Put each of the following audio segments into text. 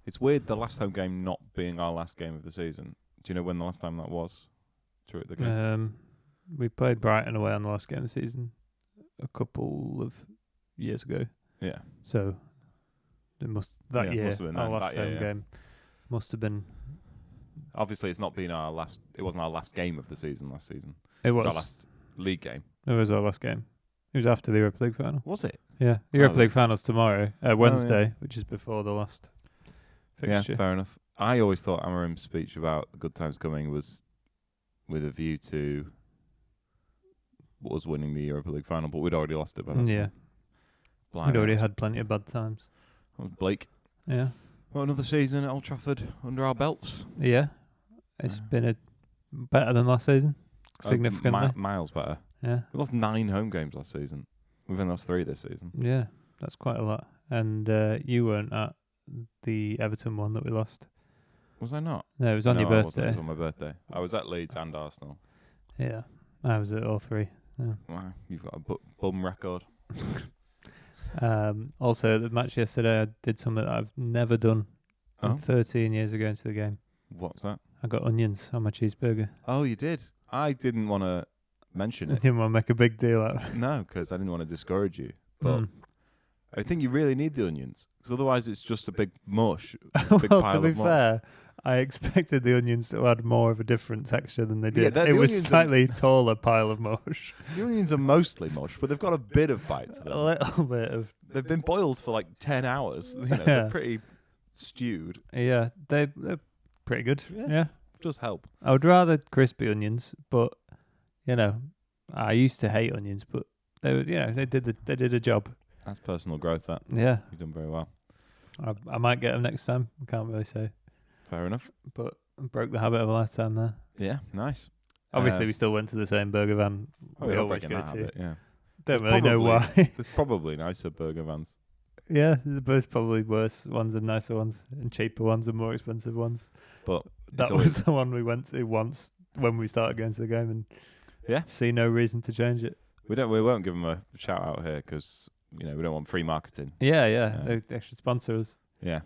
It's weird the last home game not being our last game of the season. Do you know when the last time that was? True at the case. We played Brighton away on the last game of the season a couple of years ago. Yeah. So it must have been our then. last home game must have been. Obviously, it's not been our last. It wasn't our last game of the season last season. It was our last league game. It was our last game. It was after the Europa League final. Was it? Yeah, the Europa League final's tomorrow, Wednesday, which is before the last fixture. Yeah, fair enough. I always thought Amarim's speech about the good times coming was with a view to us winning the Europa League final, but we'd already lost it. Yeah. We'd already had plenty of bad times. That was Blake. Yeah. Well, another season at Old Trafford under our belts. Yeah. It's been better than last season, significantly. Miles better. Yeah. We lost 9 home games last season. We've only lost 3 this season. Yeah, that's quite a lot. And you weren't at the Everton one that we lost. Was I not? No, it was on your birthday. It was on my birthday. I was at Leeds and Arsenal. Yeah, I was at all 3. Yeah. Wow, you've got a bum record. Also, the match yesterday, I did something that I've never done in 13 years of going to the game. What's that? I got onions on my cheeseburger. Oh, you did? I didn't want to mention it. You didn't want to make a big deal out of it. No, because I didn't want to discourage you. But I think you really need the onions, because otherwise it's just a big mush. Well, to be fair, I expected the onions to add more of a different texture than they did. It was slightly taller pile of mush. The onions are mostly mush, but they've got a bit of bite to them. A little bit of. They've been boiled for like 10 hours. They're pretty stewed. Yeah, they're pretty good. Yeah. Just help. I would rather crispy onions, but I used to hate onions, but they were, they did a job. That's personal growth. That you've done very well. I might get them next time. I can't really say. Fair enough. But I broke the habit of a lifetime there. Yeah, nice. Obviously, we still went to the same burger van we always go to. Habit, yeah. Don't really know why. There's probably nicer burger vans. Yeah, there's both probably worse ones and nicer ones, and cheaper ones and more expensive ones. But that was the one we went to once when we started going to the game, and see no reason to change it. We won't give them a shout out here because we don't want free marketing. Yeah, they should sponsor us. Yeah,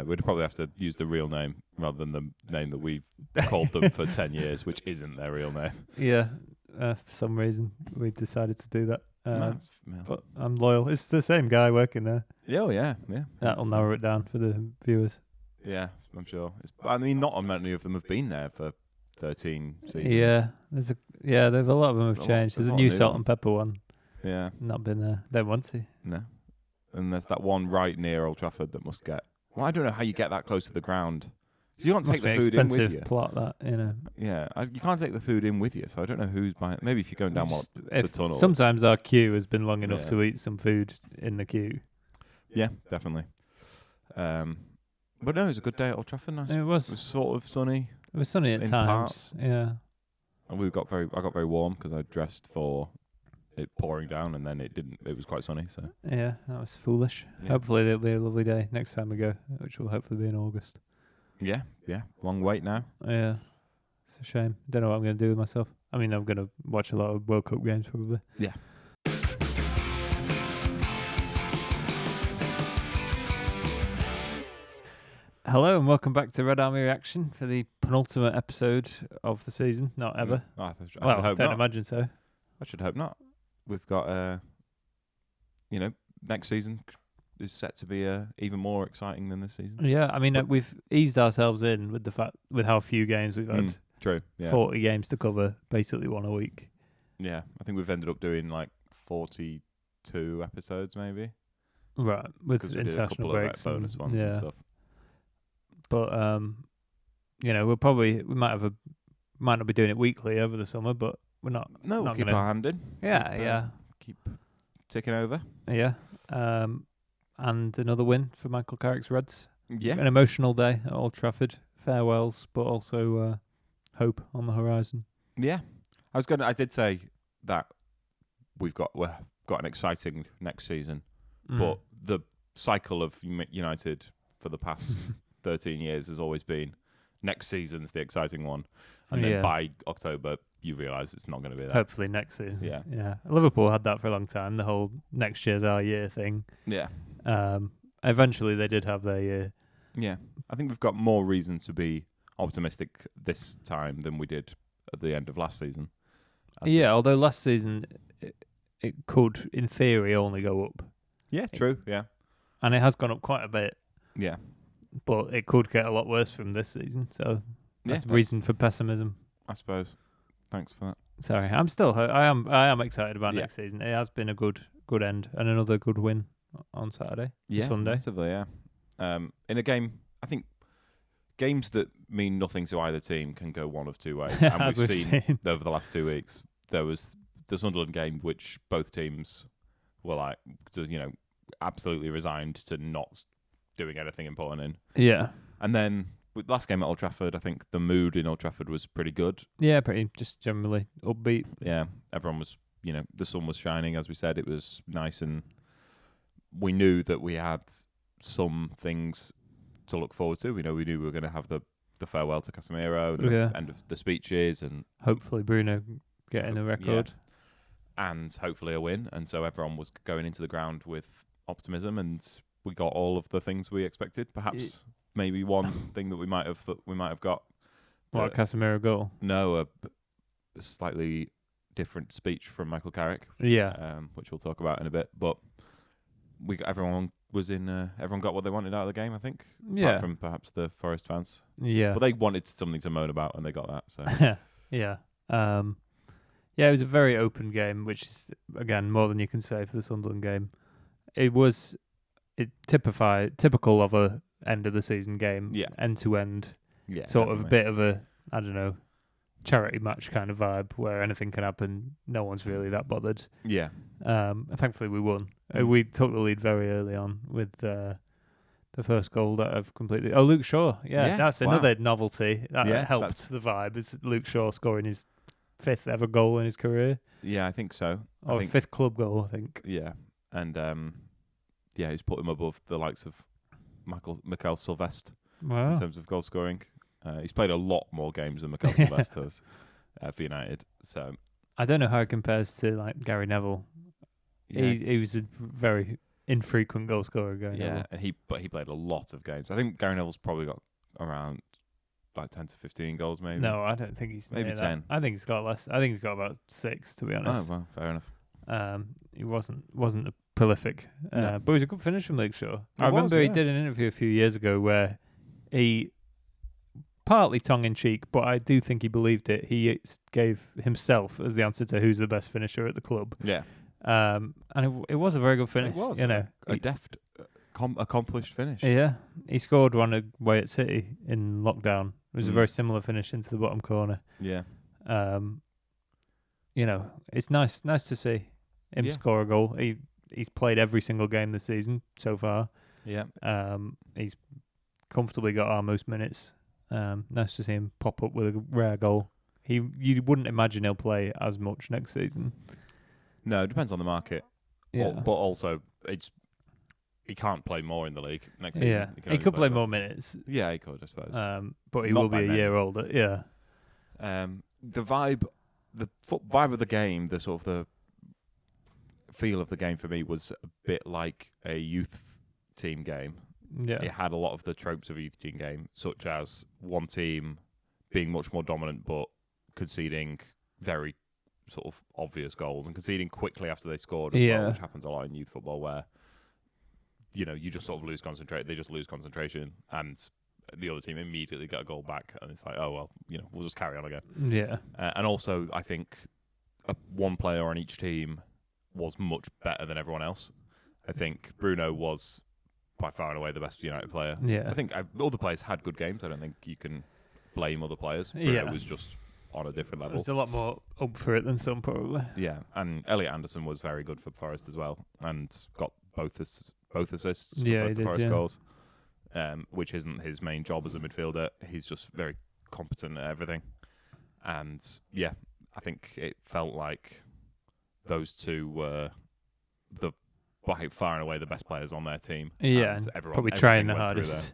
we'd probably have to use the real name rather than the name that we've called them for 10 years, which isn't their real name. Yeah, for some reason we decided to do that. No, but I'm loyal. It's the same guy working there. Oh, yeah. That'll narrow it down for the viewers. Yeah, I'm sure. Not many of them have been there for 13 seasons. Yeah, there's a lot of them have changed. There's a new salt and pepper one. Yeah. Not been there. Don't want to. No. And there's that one right near Old Trafford that must get... Well, I don't know how you get that close to the ground. You can't take the food in with you. Plot that, Yeah, you can't take the food in with you, so I don't know who's buying. Maybe if you're going down the tunnel. Sometimes our queue has been long enough to eat some food in the queue. Yeah, definitely. But no, it was a good day at Old Trafford. Nice. It was sort of sunny. It was sunny at times. Parts. Yeah. And I got very warm because I dressed for it pouring down, and then it didn't. It was quite sunny. So yeah, that was foolish. Yeah. Hopefully it'll be a lovely day next time we go, which will hopefully be in August. Yeah. Long wait now. Yeah. It's a shame. Don't know what I'm going to do with myself. I mean, I'm going to watch a lot of World Cup games probably. Yeah. Hello and welcome back to Red Army Reaction for the penultimate episode of the season. Not ever. I don't imagine so. I should hope not. We've got, next season is set to be even more exciting than this season. Yeah, I mean, we've eased ourselves in with how few games we've had. True. Yeah. 40 games to cover, basically one a week. Yeah, I think we've ended up doing like 42 episodes, maybe. Right, with international breaks, bonus ones and stuff. But we might not be doing it weekly over the summer, but we're not. No, we'll keep our hand in. Yeah. Keep ticking over. Yeah. And another win for Michael Carrick's Reds. Yeah. An emotional day at Old Trafford. Farewells, but also hope on the horizon. Yeah. I did say that we've got an exciting next season, but the cycle of United for the past 13 years has always been next season's the exciting one, and then by October you realise it's not going to be that. Hopefully next season. Yeah. Liverpool had that for a long time, the whole next year's our year thing. Yeah. Eventually they did have their year. Yeah, I think we've got more reason to be optimistic this time than we did at the end of last season. Yeah, although last season it could, in theory, only go up. Yeah, true. Yeah, and it has gone up quite a bit. Yeah, but it could get a lot worse from this season. So that's reason for pessimism, I suppose. Thanks for that. Sorry, I am excited about next season. It has been a good end and another good win on Saturday. Sunday. Massively, yeah. In a game, I think games that mean nothing to either team can go one of two ways. And we've seen over the last 2 weeks, there was the Sunderland game, which both teams were like, absolutely resigned to not doing anything important in. Yeah. And then with last game at Old Trafford, I think the mood in Old Trafford was pretty good. Yeah, pretty just generally upbeat. Yeah, everyone was, the sun was shining, as we said. It was nice, and we knew that we had some things to look forward to. We knew we were going to have the farewell to Casemiro, the end of the speeches, and hopefully Bruno getting a record. Yeah, and hopefully a win. And so everyone was going into the ground with optimism, and we got all of the things we expected. Perhaps maybe one thing that we might have got. What, Casemiro goal? No, a slightly different speech from Michael Carrick. Yeah, which we'll talk about in a bit. But everyone got what they wanted out of the game, I think. Yeah, apart from perhaps the Forest fans. Yeah, but they wanted something to moan about, and they got that. So yeah. It was a very open game, which is again more than you can say for the Sunderland game. It was typical of a end of the season game, end to end, sort of a bit of a, I don't know, charity match kind of vibe where anything can happen. No one's really that bothered. Yeah. Thankfully we won. We took the lead very early on with the first goal that I've completely. Oh, Luke Shaw. Yeah, that's another novelty that helped the vibe. It's Luke Shaw scoring his 5th ever goal in his career. Yeah, I think so. Or 5th club goal, I think. Yeah, and he's put him above the likes of Mikel Sylvestre in terms of goal scoring. He's played a lot more games than Mikel Sylvestre has for United. So I don't know how it compares to like Gary Neville. Yeah. He was a very infrequent goal scorer. Gary Neville. And he played a lot of games. I think Gary Neville's probably got around like 10 to 15 goals, maybe. No, I don't think he's maybe 10. I think he's got less. I think he's got about 6, to be honest. Oh well, fair enough. He wasn't a prolific, but it was a good finish from Luke Shaw. I remember he did an interview a few years ago where he, partly tongue-in-cheek, but I do think he believed it, he gave himself as the answer to who's the best finisher at the club. Yeah. And it was a very good finish. It was, a deft, accomplished finish. Yeah. He scored one away at City in lockdown. It was a very similar finish into the bottom corner. Yeah. It's nice to see him score a goal. He's played every single game this season so far. Yeah. He's comfortably got our most minutes. Nice to see him pop up with a rare goal. You wouldn't imagine he'll play as much next season. No, it depends on the market. Yeah. But also, he can't play more in the league next season. Yeah, he could play more minutes. Yeah, he could, I suppose. But he will be a year older. Yeah. The vibe of the game, the sort of the feel of the game for me was a bit like a youth team game. Yeah. It had a lot of the tropes of a youth team game, such as one team being much more dominant but conceding very sort of obvious goals and conceding quickly after they scored as well, which happens a lot in youth football where you just sort of lose concentration. They just lose concentration, and the other team immediately get a goal back, and it's like, oh well, we'll just carry on again. Yeah. And also, I think one player on each team was much better than everyone else. I think Bruno was by far and away the best United player. Yeah. I think all the players had good games. I don't think you can blame other players. Bruno was just on a different level. There's a lot more up for it than some, probably. Yeah, and Elliot Anderson was very good for Forest as well, and got both assists for both the Forest goals, which isn't his main job as a midfielder. He's just very competent at everything. And I think it felt like those two were by far and away the best players on their team. Yeah, and probably trying the hardest.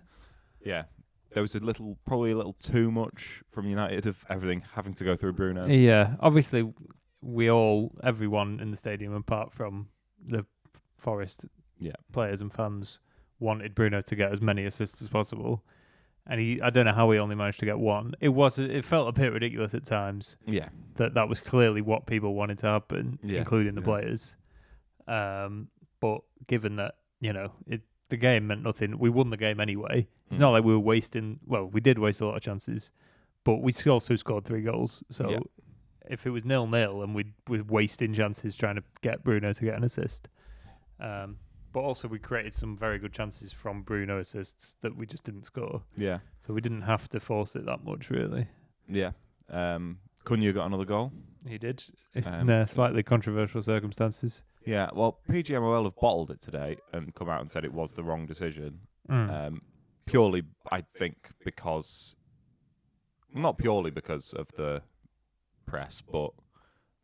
Yeah. There was probably a little too much from United of everything having to go through Bruno. Yeah, obviously everyone in the stadium, apart from the Forest players and fans, wanted Bruno to get as many assists as possible. And I don't know how he only managed to get one. It felt a bit ridiculous at times. Yeah. That was clearly what people wanted to happen, Yeah. including the players. But given that, the game meant nothing, we won the game anyway. It's not like we were wasting. Well, we did waste a lot of chances, but we also scored 3 goals. So if it was 0-0 and we were wasting chances trying to get Bruno to get an assist. But also we created some very good chances from Bruno assists that we just didn't score. Yeah. So we didn't have to force it that much, really. Yeah. Cunha got another goal. He did, in slightly controversial circumstances. Yeah, well, PGMOL have bottled it today and come out and said it was the wrong decision. Purely, I think, not purely because of the press, but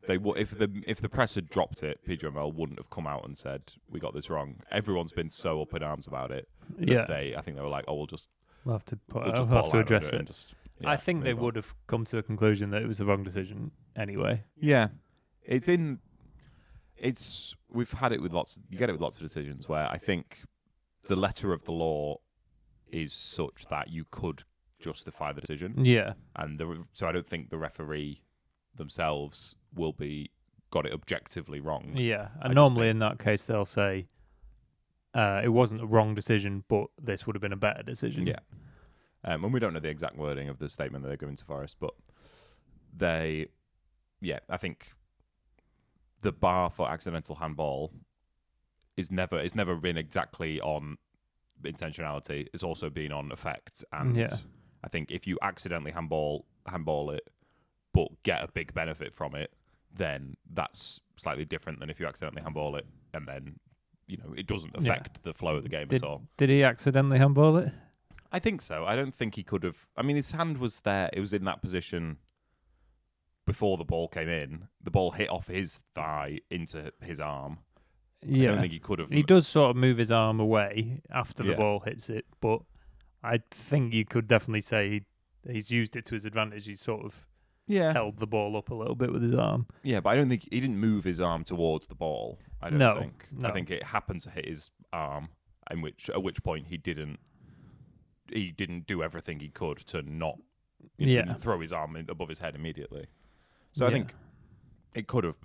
if the press had dropped it, PGMOL wouldn't have come out and said we got this wrong. Everyone's been so up in arms about it. Yeah, I think they were like, oh, we'll have to address it. I think they on. would have come to the conclusion that it was the wrong decision anyway. Yeah, we've had it with you get it with lots of decisions where I think the letter of the law is such that you could justify the decision. Yeah. And so I don't think the referee themselves got it objectively wrong. Yeah. And normally in that case they'll say it wasn't a wrong decision, but this would have been a better decision. Yeah. And we don't know the exact wording of the statement that they're giving to Forest, but I think the bar for accidental handball it's never been exactly on intentionality. It's also been on effect, and I think if you accidentally handball it, but get a big benefit from it, then that's slightly different than if you accidentally handball it and then it doesn't affect the flow of the game at all. Did he accidentally handball it? I think so. I don't think he could have. I mean, his hand was there. It was in that position before the ball came in. The ball hit off his thigh into his arm. Yeah. I don't think he could have. He does sort of move his arm away after the ball hits it, but I think you could definitely say he's used it to his advantage. He's sort of held the ball up a little bit with his arm. Yeah, but I don't think he didn't move his arm towards the ball. I don't think. No. I think it happened to hit his arm, at which point he didn't do everything he could to not throw his arm above his head immediately. So I think it could have.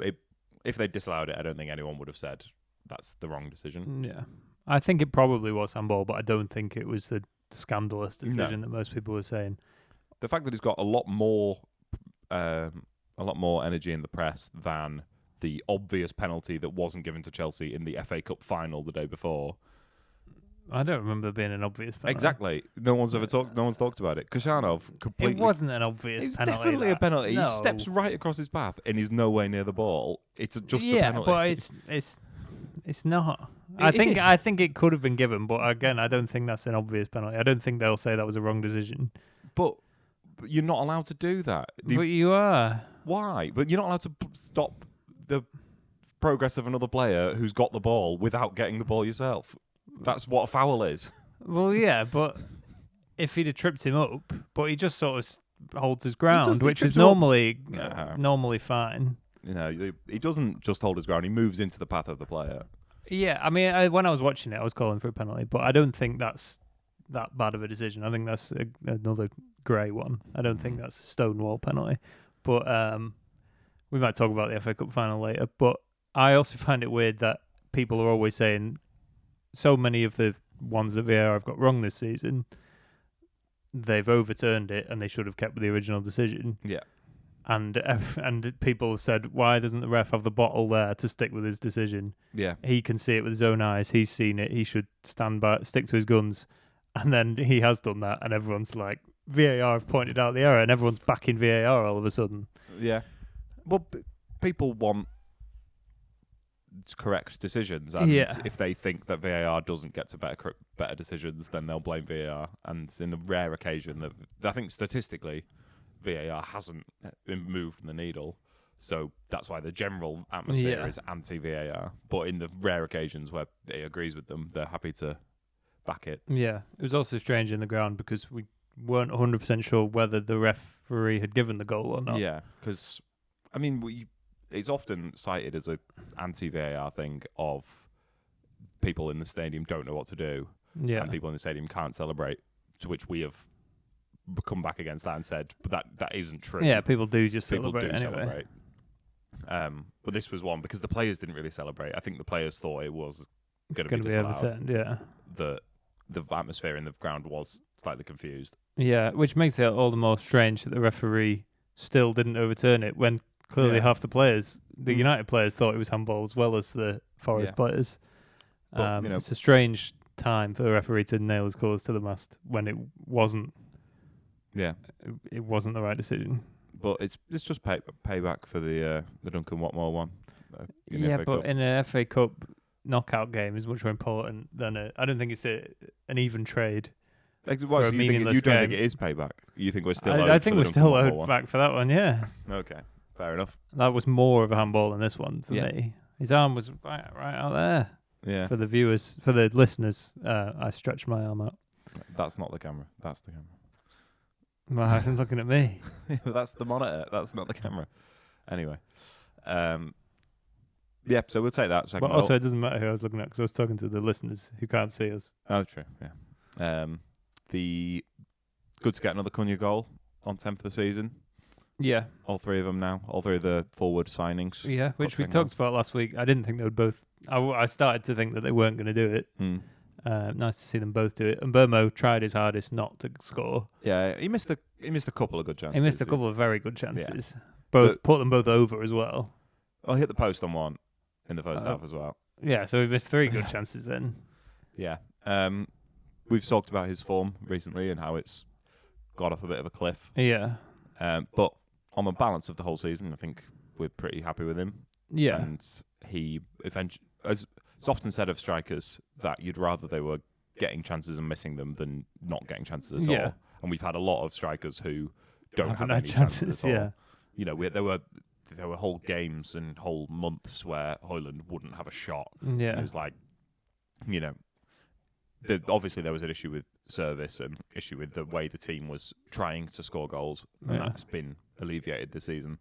If they disallowed it, I don't think anyone would have said that's the wrong decision. Yeah, I think it probably was handball, but I don't think it was the scandalous decision that most people were saying. The fact that it's got a lot more energy in the press than the obvious penalty that wasn't given to Chelsea in the FA Cup final the day before. I don't remember there being an obvious penalty. Exactly. No one's talked about it. Koshanov completely. It wasn't an obvious penalty. It's definitely a penalty. No. He steps right across his path and he's nowhere near the ball. It's just a penalty. Yeah, but it's not. I think it could have been given, but again, I don't think that's an obvious penalty. I don't think they'll say that was a wrong decision. But you're not allowed to do that. But you are. Why? But you're not allowed to stop the progress of another player who's got the ball without getting the ball yourself. That's what a foul is. Well, yeah, but if he'd have tripped him up, but he just sort of holds his ground, which is normally fine. He doesn't just hold his ground. He moves into the path of the player. Yeah, I mean, when I was watching it, I was calling for a penalty, but I don't think that's that bad of a decision. I think that's another grey one. I don't think that's a stonewall penalty. But we might talk about the FA Cup final later. But I also find it weird that people are always saying so many of the ones that VAR have got wrong this season, they've overturned it and they should have kept with the original decision. Yeah. And people have said, why doesn't the ref have the bottle there to stick with his decision? Yeah. He can see it with his own eyes. He's seen it. He should stick to his guns. And then he has done that, and everyone's like, VAR have pointed out the error, and everyone's backing VAR all of a sudden. Yeah. Well, people want correct decisions, and if they think that VAR doesn't get to better decisions, then they'll blame VAR. And in the rare occasion that I think statistically VAR hasn't moved the needle, so that's why the general atmosphere is anti-VAR. But in the rare occasions where it agrees with them, they're happy to back it. Yeah, it was also strange in the ground because we weren't 100% sure whether the referee had given the goal or not. Yeah, because I mean it's often cited as an anti-VAR thing of people in the stadium don't know what to do. Yeah. and people in the stadium can't celebrate, to which we have come back against that and said, but that isn't true. Yeah, people do just People celebrate do anyway. celebrate. But this was one because the players didn't really celebrate. I think the players thought it was going to be disallowed. overturned, yeah. The atmosphere in the ground was slightly confused. Yeah, which makes it all the more strange that the referee still didn't overturn it when clearly half the players, the United players, thought it was handball as well as the Forest players. But, It's a strange time for the referee to nail his colours to the mast when it wasn't. Yeah, it wasn't the right decision. but it's just payback for the Duncan Watmore one. Yeah, but in an FA Cup knockout game is much more important than I don't think it's an even trade. You for a don't think meaningless it game. is payback? You think we're still owed I for think the we're Duncan still Watmore owed one? back for that one, yeah. Okay, fair enough. That was more of a handball than this one for me. His arm was right out there. Yeah. For the viewers, for the listeners, I stretched my arm out. That's not the camera. That's the camera. Well, I'm looking at me. That's the monitor. That's not the camera. Anyway. Yeah, so we'll take that. But also, it doesn't matter who I was looking at because I was talking to the listeners who can't see us. Oh, true. Yeah. Good to get another Cunha goal on 10th of the season. Yeah. All three of them now. All three of the forward signings. Yeah, which we talked about last week. I didn't think they would both. I started to think that they weren't going to do it. Nice to see them both do it. And Mbeumo tried his hardest not to score. Yeah, he missed a couple of good chances. He missed a couple of very good chances. Yeah. Put them both over as well. Oh, he hit the post on one in the first half as well. Yeah, so he missed 3 good chances then. Yeah. We've talked about his form recently and how it's got off a bit of a cliff. Yeah. But on the balance of the whole season, I think we're pretty happy with him. Yeah. And he eventually, as it's often said of strikers, that you'd rather they were getting chances and missing them than not getting chances at all. And we've had a lot of strikers who don't have any chances at all. Yeah. You know, there were whole games and whole months where Højlund wouldn't have a shot. Yeah. It was like, you know, obviously there was an issue with service and issue with the way the team was trying to score goals, and that's been alleviated this season.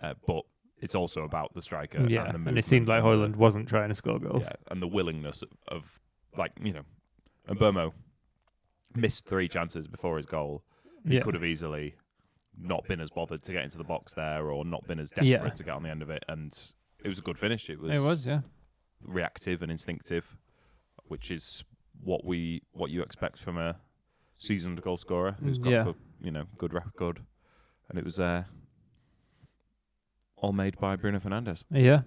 But it's also about the striker. Yeah, and it seemed like Højlund wasn't trying to score goals. Yeah, and the willingness of like, you know, Mbeumo missed 3 chances before his goal. He could have easily not been as bothered to get into the box there, or not been as desperate to get on the end of it, and it was a good finish. It was reactive and instinctive, which is what you expect from a seasoned goal scorer who's got good record, and it was all made by Bruno Fernandes. Yeah.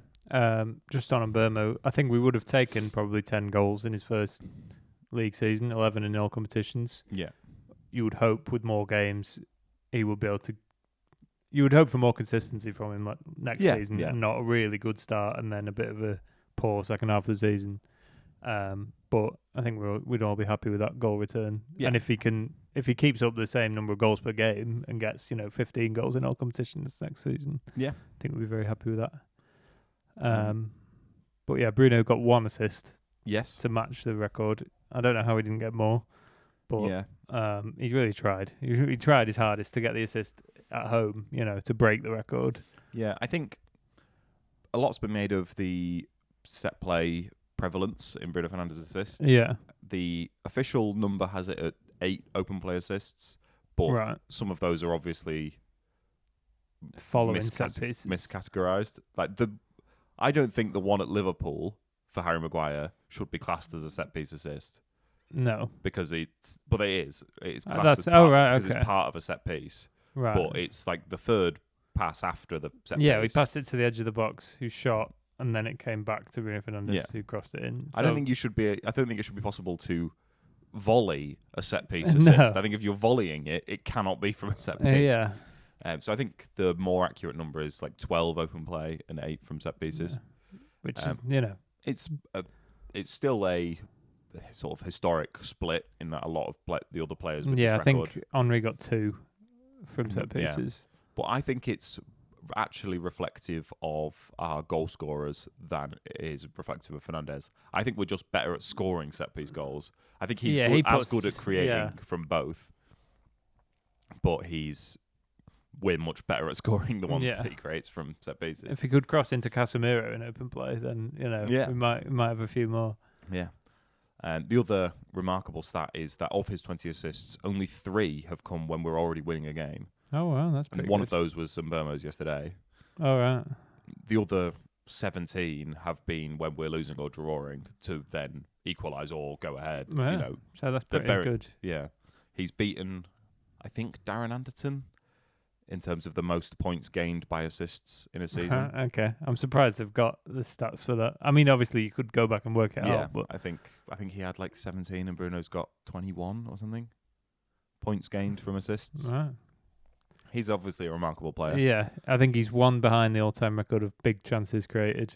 Just on Mbeumo, I think we would have taken probably 10 goals in his first league season, 11 in all competitions. Yeah. You would hope with more games he would be able to. You would hope for more consistency from him next season, and not a really good start and then a bit of a poor second half of the season. But I think we'd all be happy with that goal return. Yeah. And if he keeps up the same number of goals per game and gets 15 goals in all competitions next season, I think we'd be very happy with that. But yeah, Bruno got 1 assist. Yes. To match the record. I don't know how he didn't get more, but he really tried. He tried his hardest to get the assist at home, to break the record. Yeah, I think a lot's been made of the set play prevalence in Bruno Fernandes' assists. Yeah. The official number has it at 8 open play assists, but some of those are obviously following set pieces. Miscategorized. I don't think the one at Liverpool for Harry Maguire should be classed as a set piece assist. No. Because it is. It's classed as because it's part of a set piece. Right. But it's like the third pass after the set piece. Yeah, we passed it to the edge of the box, who shot, and then it came back to Bruno Fernandes, who crossed it in. I don't think it should be possible to volley a set piece assist. I think if you're volleying it, it cannot be from a set piece. Yeah. So I think the more accurate number is like 12 open play and 8 from set pieces. Yeah. Which is, it's still a sort of historic split in that a lot of the other players with this record. I think Henry got 2 from set pieces. But I think it's actually reflective of our goal scorers than it is reflective of Fernandes. I think we're just better at scoring set piece goals. I think he's good at creating from both, but we're much better at scoring the ones that he creates from set pieces. If he could cross into Casemiro in open play, then we might have a few more. Yeah. And the other remarkable stat is that of his 20 assists, only 3 have come when we're already winning a game. Oh, wow, that's And pretty one good. of those was Mbeumo's yesterday. All right. The other 17 have been when we're losing or drawing to then equalise or go ahead. Yeah. You know, So that's they're pretty good. Yeah. He's beaten, I think, Darren Anderton in terms of the most points gained by assists in a season. Okay. I'm surprised they've got the stats for that. I mean, obviously, you could go back and work it out, but I think he had like 17 and Bruno's got 21 or something points gained from assists. right. He's obviously a remarkable player Yeah, I think he's one behind the all-time record of big chances created.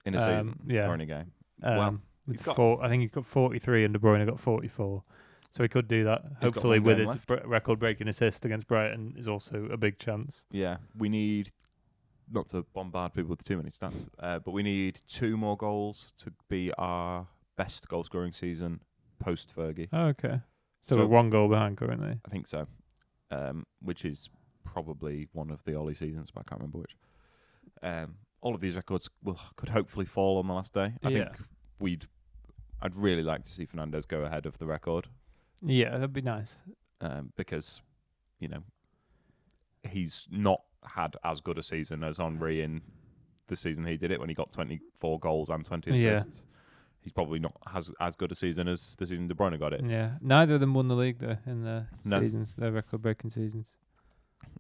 in a season yeah. or in a game. With he's got- I think he's got 43 and De Bruyne got 44. So he could do that. He's got Hopefully, one with game his record-breaking assist against Brighton is also a big chance. Yeah, we need, not to bombard people with too many stats, but we need 2 more goals to be our best goal-scoring season post-Fergie. Oh, okay. So So- we're 1 goal behind currently. I think so, which is probably one of the Ollie seasons, but I can't remember which. All of these records could hopefully fall on the last day. I think I'd really like to see Fernandes go ahead of the record, Yeah, that'd be nice. because, you know, he's not had as good a season as Henry in the season he did it when he got 24 goals and 20 Yeah. assists. He's probably not as good a season as the season De Bruyne got it. Yeah, neither of them won the league though in their No. seasons, their record-breaking seasons.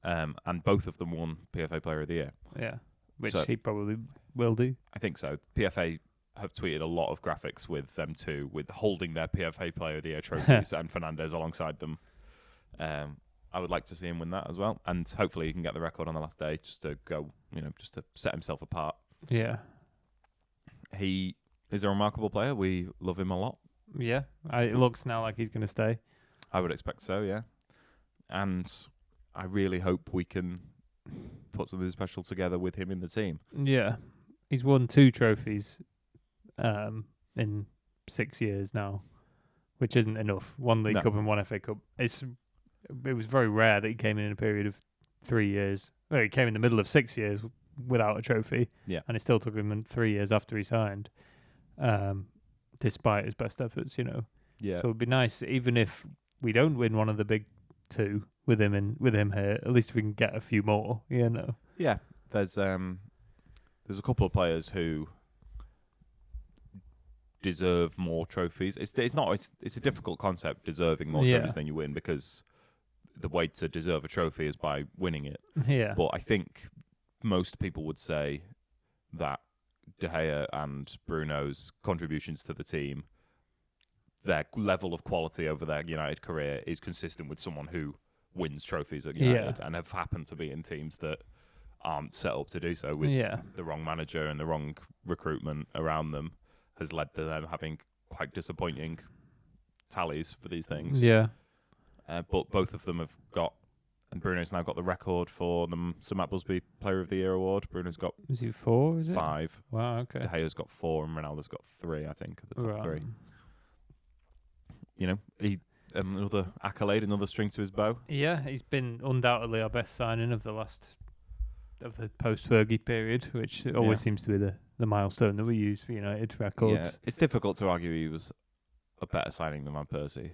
And both of them won PFA Player of the Year. Yeah, which So- he probably will do. I think so. PFA have tweeted a lot of graphics with them two, with holding their PFA Player of the Year trophies and Fernandes alongside them. I would like to see him win that as well, and hopefully he can get the record on the last day, just to go, just to set himself apart. Yeah, He is a remarkable player. We love him a lot. yeah. It looks now like he's going to stay. I would expect so, yeah. And I really hope we can put something special together with him in the team. Yeah, he's won 2 trophies in 6 years now, which isn't enough. 1 League No. Cup and 1 FA Cup. It was very rare that he came in a period of 3 years. Well, he came in the middle of 6 years without a trophy. Yeah. And it still took him 3 years after he signed, despite his best efforts, Yeah. So it'd be nice, even if we don't win one of the big 2 with him here, at least we can get a few more, Yeah. There's a couple of players who deserve more trophies. It's a difficult concept, deserving more trophies than you win, because the way to deserve a trophy is by winning it. Yeah. But I think most people would say that De Gea and Bruno's contributions to the team, their level of quality over their United career, is consistent with someone who wins trophies at United and have happened to be in teams that aren't set up to do so, with the wrong manager and the wrong recruitment around them, has led to them having quite disappointing tallies for these things. Yeah. But both of them have got, and Bruno's now got the record for the Sir Matt Busby Player of the Year award. Bruno's got Is he 4, is it? 5. Wow, okay. De Gea's got 4 and Ronaldo's got 3, I think, at the top 3. He another accolade, another string to his bow. Yeah, he's been undoubtedly our best signing of the post-Fergie period, which always seems to be the milestone that we use for United records. Yeah, it's difficult to argue he was a better signing than Van Persie.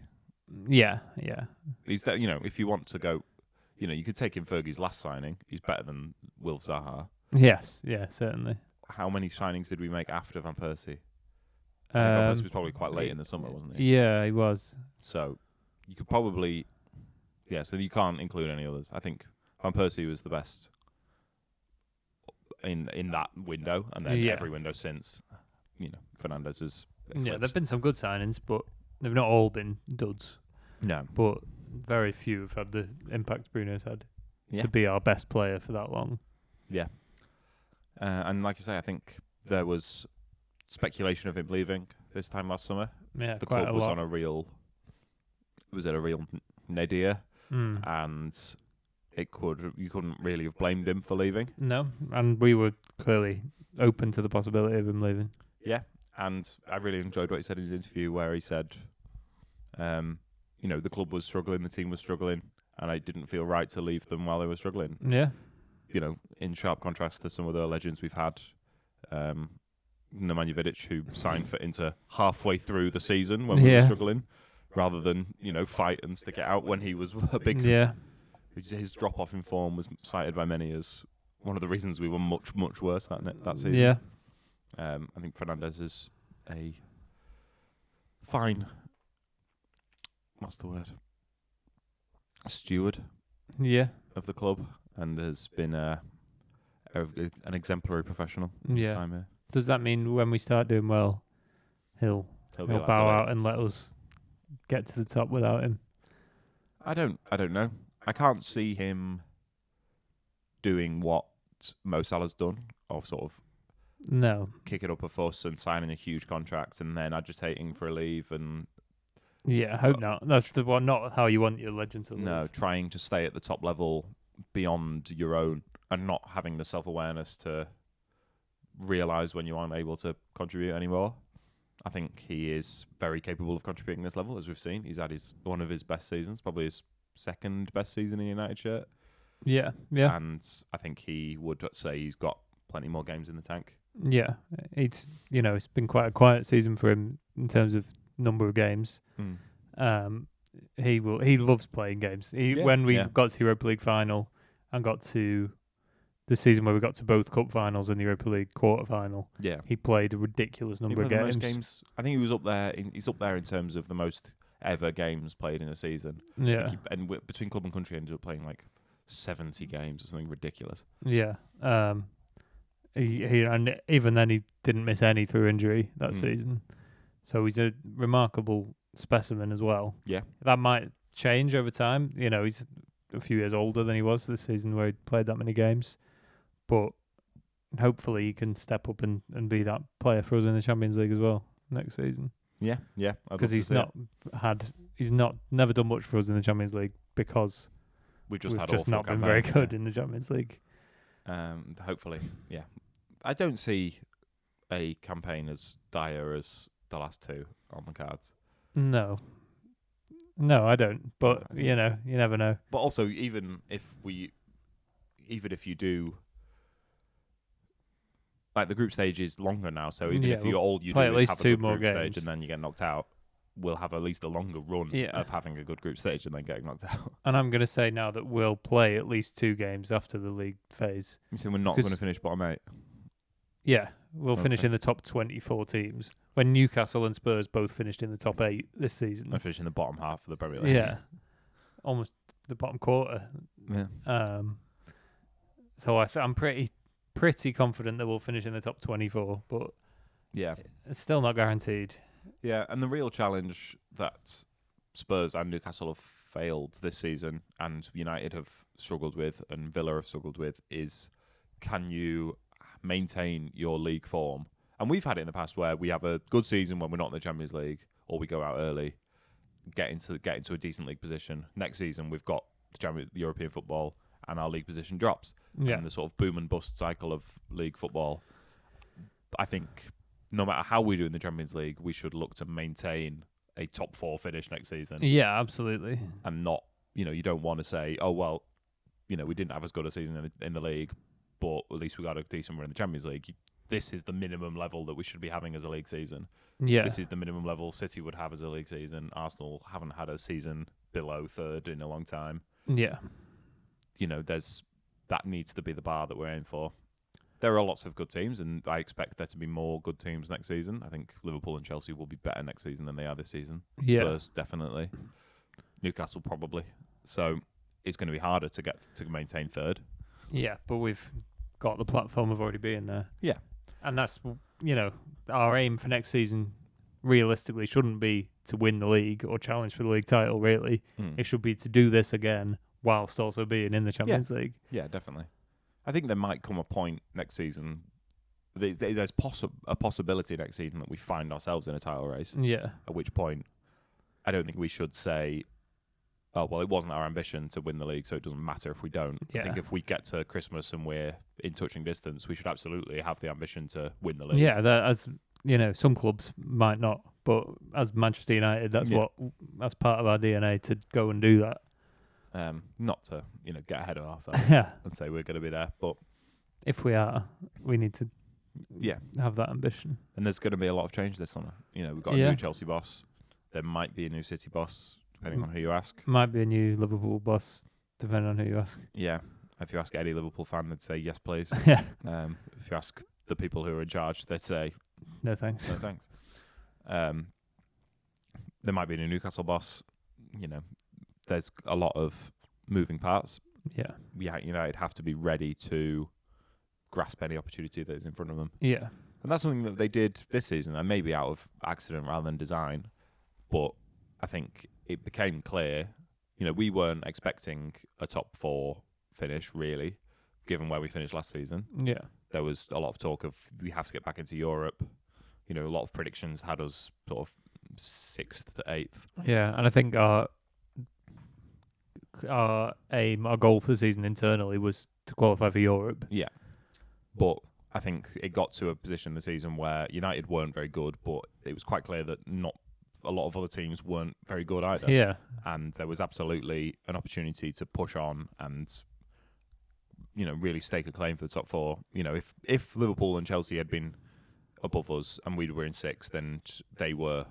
Yeah. He's that, if you want to go, you could take in Fergie's last signing. He's better than Wilf Zaha. Yes, yeah, certainly. How many signings did we make after Van Persie? I think Van Persie was probably quite late in the summer, wasn't he? Yeah, he was. So you could probably, so you can't include any others. I think Van Persie was the best in that window, and then every window since, Fernandes is eclipsed. Yeah, there've been some good signings, but they've not all been duds. No. But very few have had the impact Bruno's had to be our best player for that long. Yeah. And like I say, I think there was speculation of him leaving this time last summer. Yeah, the quite club was on a real nadir, and you couldn't really have blamed him for leaving. No, and we were clearly open to the possibility of him leaving. Yeah, and I really enjoyed what he said in his interview, where he said, the club was struggling, the team was struggling, and it didn't feel right to leave them while they were struggling. Yeah. In sharp contrast to some of the legends we've had Nemanja Vidic, who signed for Inter halfway through the season when we were struggling, rather than fight and stick it out when he was a big. Yeah. His drop off in form was cited by many as one of the reasons we were much worse that season. Yeah. I think Fernandes is a fine. What's the word? A steward. Yeah. Of the club, and has been an exemplary professional. Yeah. Time here. Does that mean when we start doing well, he'll bow out and let us get to the top without him? I don't know. I can't see him doing what Mo Salah's done, of sort of kicking up a fuss and signing a huge contract and then agitating for a leave and. Yeah, I hope not. That's not how you want your legend to live. No, trying to stay at the top level beyond your own and not having the self-awareness to realise when you aren't able to contribute anymore. I think he is very capable of contributing this level, as we've seen. He's had one of his best seasons, probably his second best season in a United shirt. Yeah. And I think he would say he's got plenty more games in the tank. Yeah, it's been quite a quiet season for him in terms of number of games. He loves playing games. When we got to the Europa League final and got to the season where we got to both cup finals and the Europa League quarter final, he played a ridiculous number of games. I think he was up there. He's up there in terms of the most ever games played in a season. Yeah, and between club and country, he ended up playing like 70 games or something ridiculous. Yeah. He and even then he didn't miss any through injury that season. So he's a remarkable specimen as well. Yeah. That might change over time. He's a few years older than he was this season where he played that many games. But hopefully he can step up and be that player for us in the Champions League as well next season. Yeah. Because he's never done much for us in the Champions League because we've just not been very good in the Champions League. Hopefully, yeah. I don't see a campaign as dire as the last two on the cards. No, I don't. But you never know. But also, even if you do, like the group stage is longer now, so even if all you do at is least have a two good more group games stage and then you get knocked out, we'll have at least a longer run of having a good group stage and then getting knocked out. And I'm going to say now that we'll play at least 2 games after the league phase. You saying we're not going to finish bottom 8? Yeah, we'll finish in the top 24 teams. When Newcastle and Spurs both finished in the top 8 this season. I finished in the bottom half of the Premier League. Yeah, almost the bottom quarter. Yeah. So I'm pretty confident that we'll finish in the top 24, but it's still not guaranteed. Yeah, and the real challenge that Spurs and Newcastle have failed this season, and United have struggled with, and Villa have struggled with, is can you maintain your league form? And we've had it in the past where we have a good season when we're not in the Champions League, or we go out early, get into a decent league position. Next season we've got the European football, and our league position drops. Yeah. And the sort of boom and bust cycle of league football. I think no matter how we do in the Champions League, we should look to maintain a top 4 finish next season. Yeah, absolutely. And not, you don't want to say, oh, well, we didn't have as good a season in the league, but at least we got a decent run in the Champions League. This is the minimum level that we should be having as a league season. Yeah. This is the minimum level City would have as a league season. Arsenal haven't had a season below 3rd in a long time. Yeah. That needs to be the bar that we're aiming for. There are lots of good teams, and I expect there to be more good teams next season. I think Liverpool and Chelsea will be better next season than they are this season. Yeah. Spurs, definitely. Newcastle, probably. So it's going to be harder to maintain 3rd. Yeah, but we've got the platform of already being there. Yeah. And that's, our aim for next season realistically shouldn't be to win the league or challenge for the league title, really. It should be to do this again whilst also being in the Champions League. Yeah, definitely. I think there might come a point next season. There's a possibility next season that we find ourselves in a title race. Yeah. At which point, I don't think we should say, oh, well, it wasn't our ambition to win the league, so it doesn't matter if we don't. Yeah. I think if we get to Christmas and we're in touching distance, we should absolutely have the ambition to win the league. Yeah, some clubs might not, but as Manchester United, that's part of our DNA to go and do that. Not to get ahead of ourselves and say we're going to be there, but if we are, we need to have that ambition. And there's going to be a lot of change this summer. We've got a new Chelsea boss. There might be a new City boss, depending on who you ask. Might be a new Liverpool boss, depending on who you ask. Yeah. If you ask any Liverpool fan, they'd say, yes, please. Yeah. If you ask the people who are in charge, they'd say, no thanks. no thanks. There might be a new Newcastle boss. There's a lot of moving parts. Yeah. United have to be ready to grasp any opportunity that is in front of them. Yeah. And that's something that they did this season, and maybe out of accident rather than design. But I think it became clear, we weren't expecting a top 4 finish, really, given where we finished last season. Yeah. There was a lot of talk of we have to get back into Europe. A lot of predictions had us sort of 6th to 8th. Yeah, and I think our goal for the season internally was to qualify for Europe. Yeah. But I think it got to a position this season where United weren't very good, but it was quite clear that not a lot of other teams weren't very good either. Yeah. And there was absolutely an opportunity to push on and, really stake a claim for the top 4. If Liverpool and Chelsea had been above us and we were in 6th, then they were,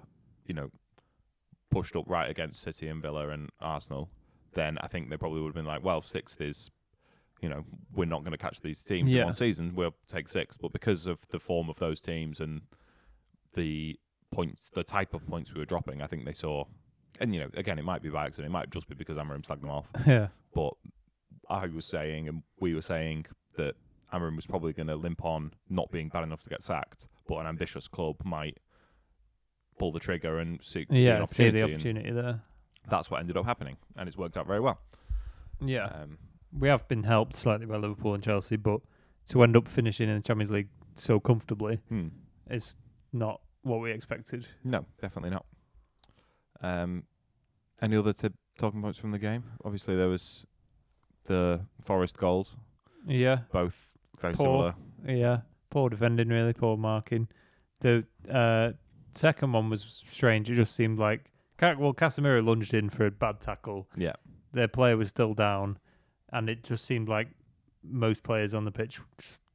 pushed up right against City and Villa and Arsenal, then I think they probably would have been like, well, 6th is, we're not going to catch these teams in one season. We'll take 6th. But because of the form of those teams and the type of points we were dropping, I think they saw, and again, it might be by accident, it might just be because Amorim slagged them off. Yeah. But I was saying, and we were saying, that Amorim was probably going to limp on not being bad enough to get sacked, but an ambitious club might pull the trigger and see an opportunity. See the opportunity there. That's what ended up happening, and it's worked out very well. Yeah. We have been helped slightly by Liverpool and Chelsea, but to end up finishing in the Champions League so comfortably is not what we expected. No, definitely not. Any other talking points from the game? Obviously, there was the Forest goals. Yeah. Both very similar. Yeah. Poor defending, really. Poor marking. The second one was strange. It just seemed like... Casemiro lunged in for a bad tackle. Yeah. Their player was still down, and it just seemed like most players on the pitch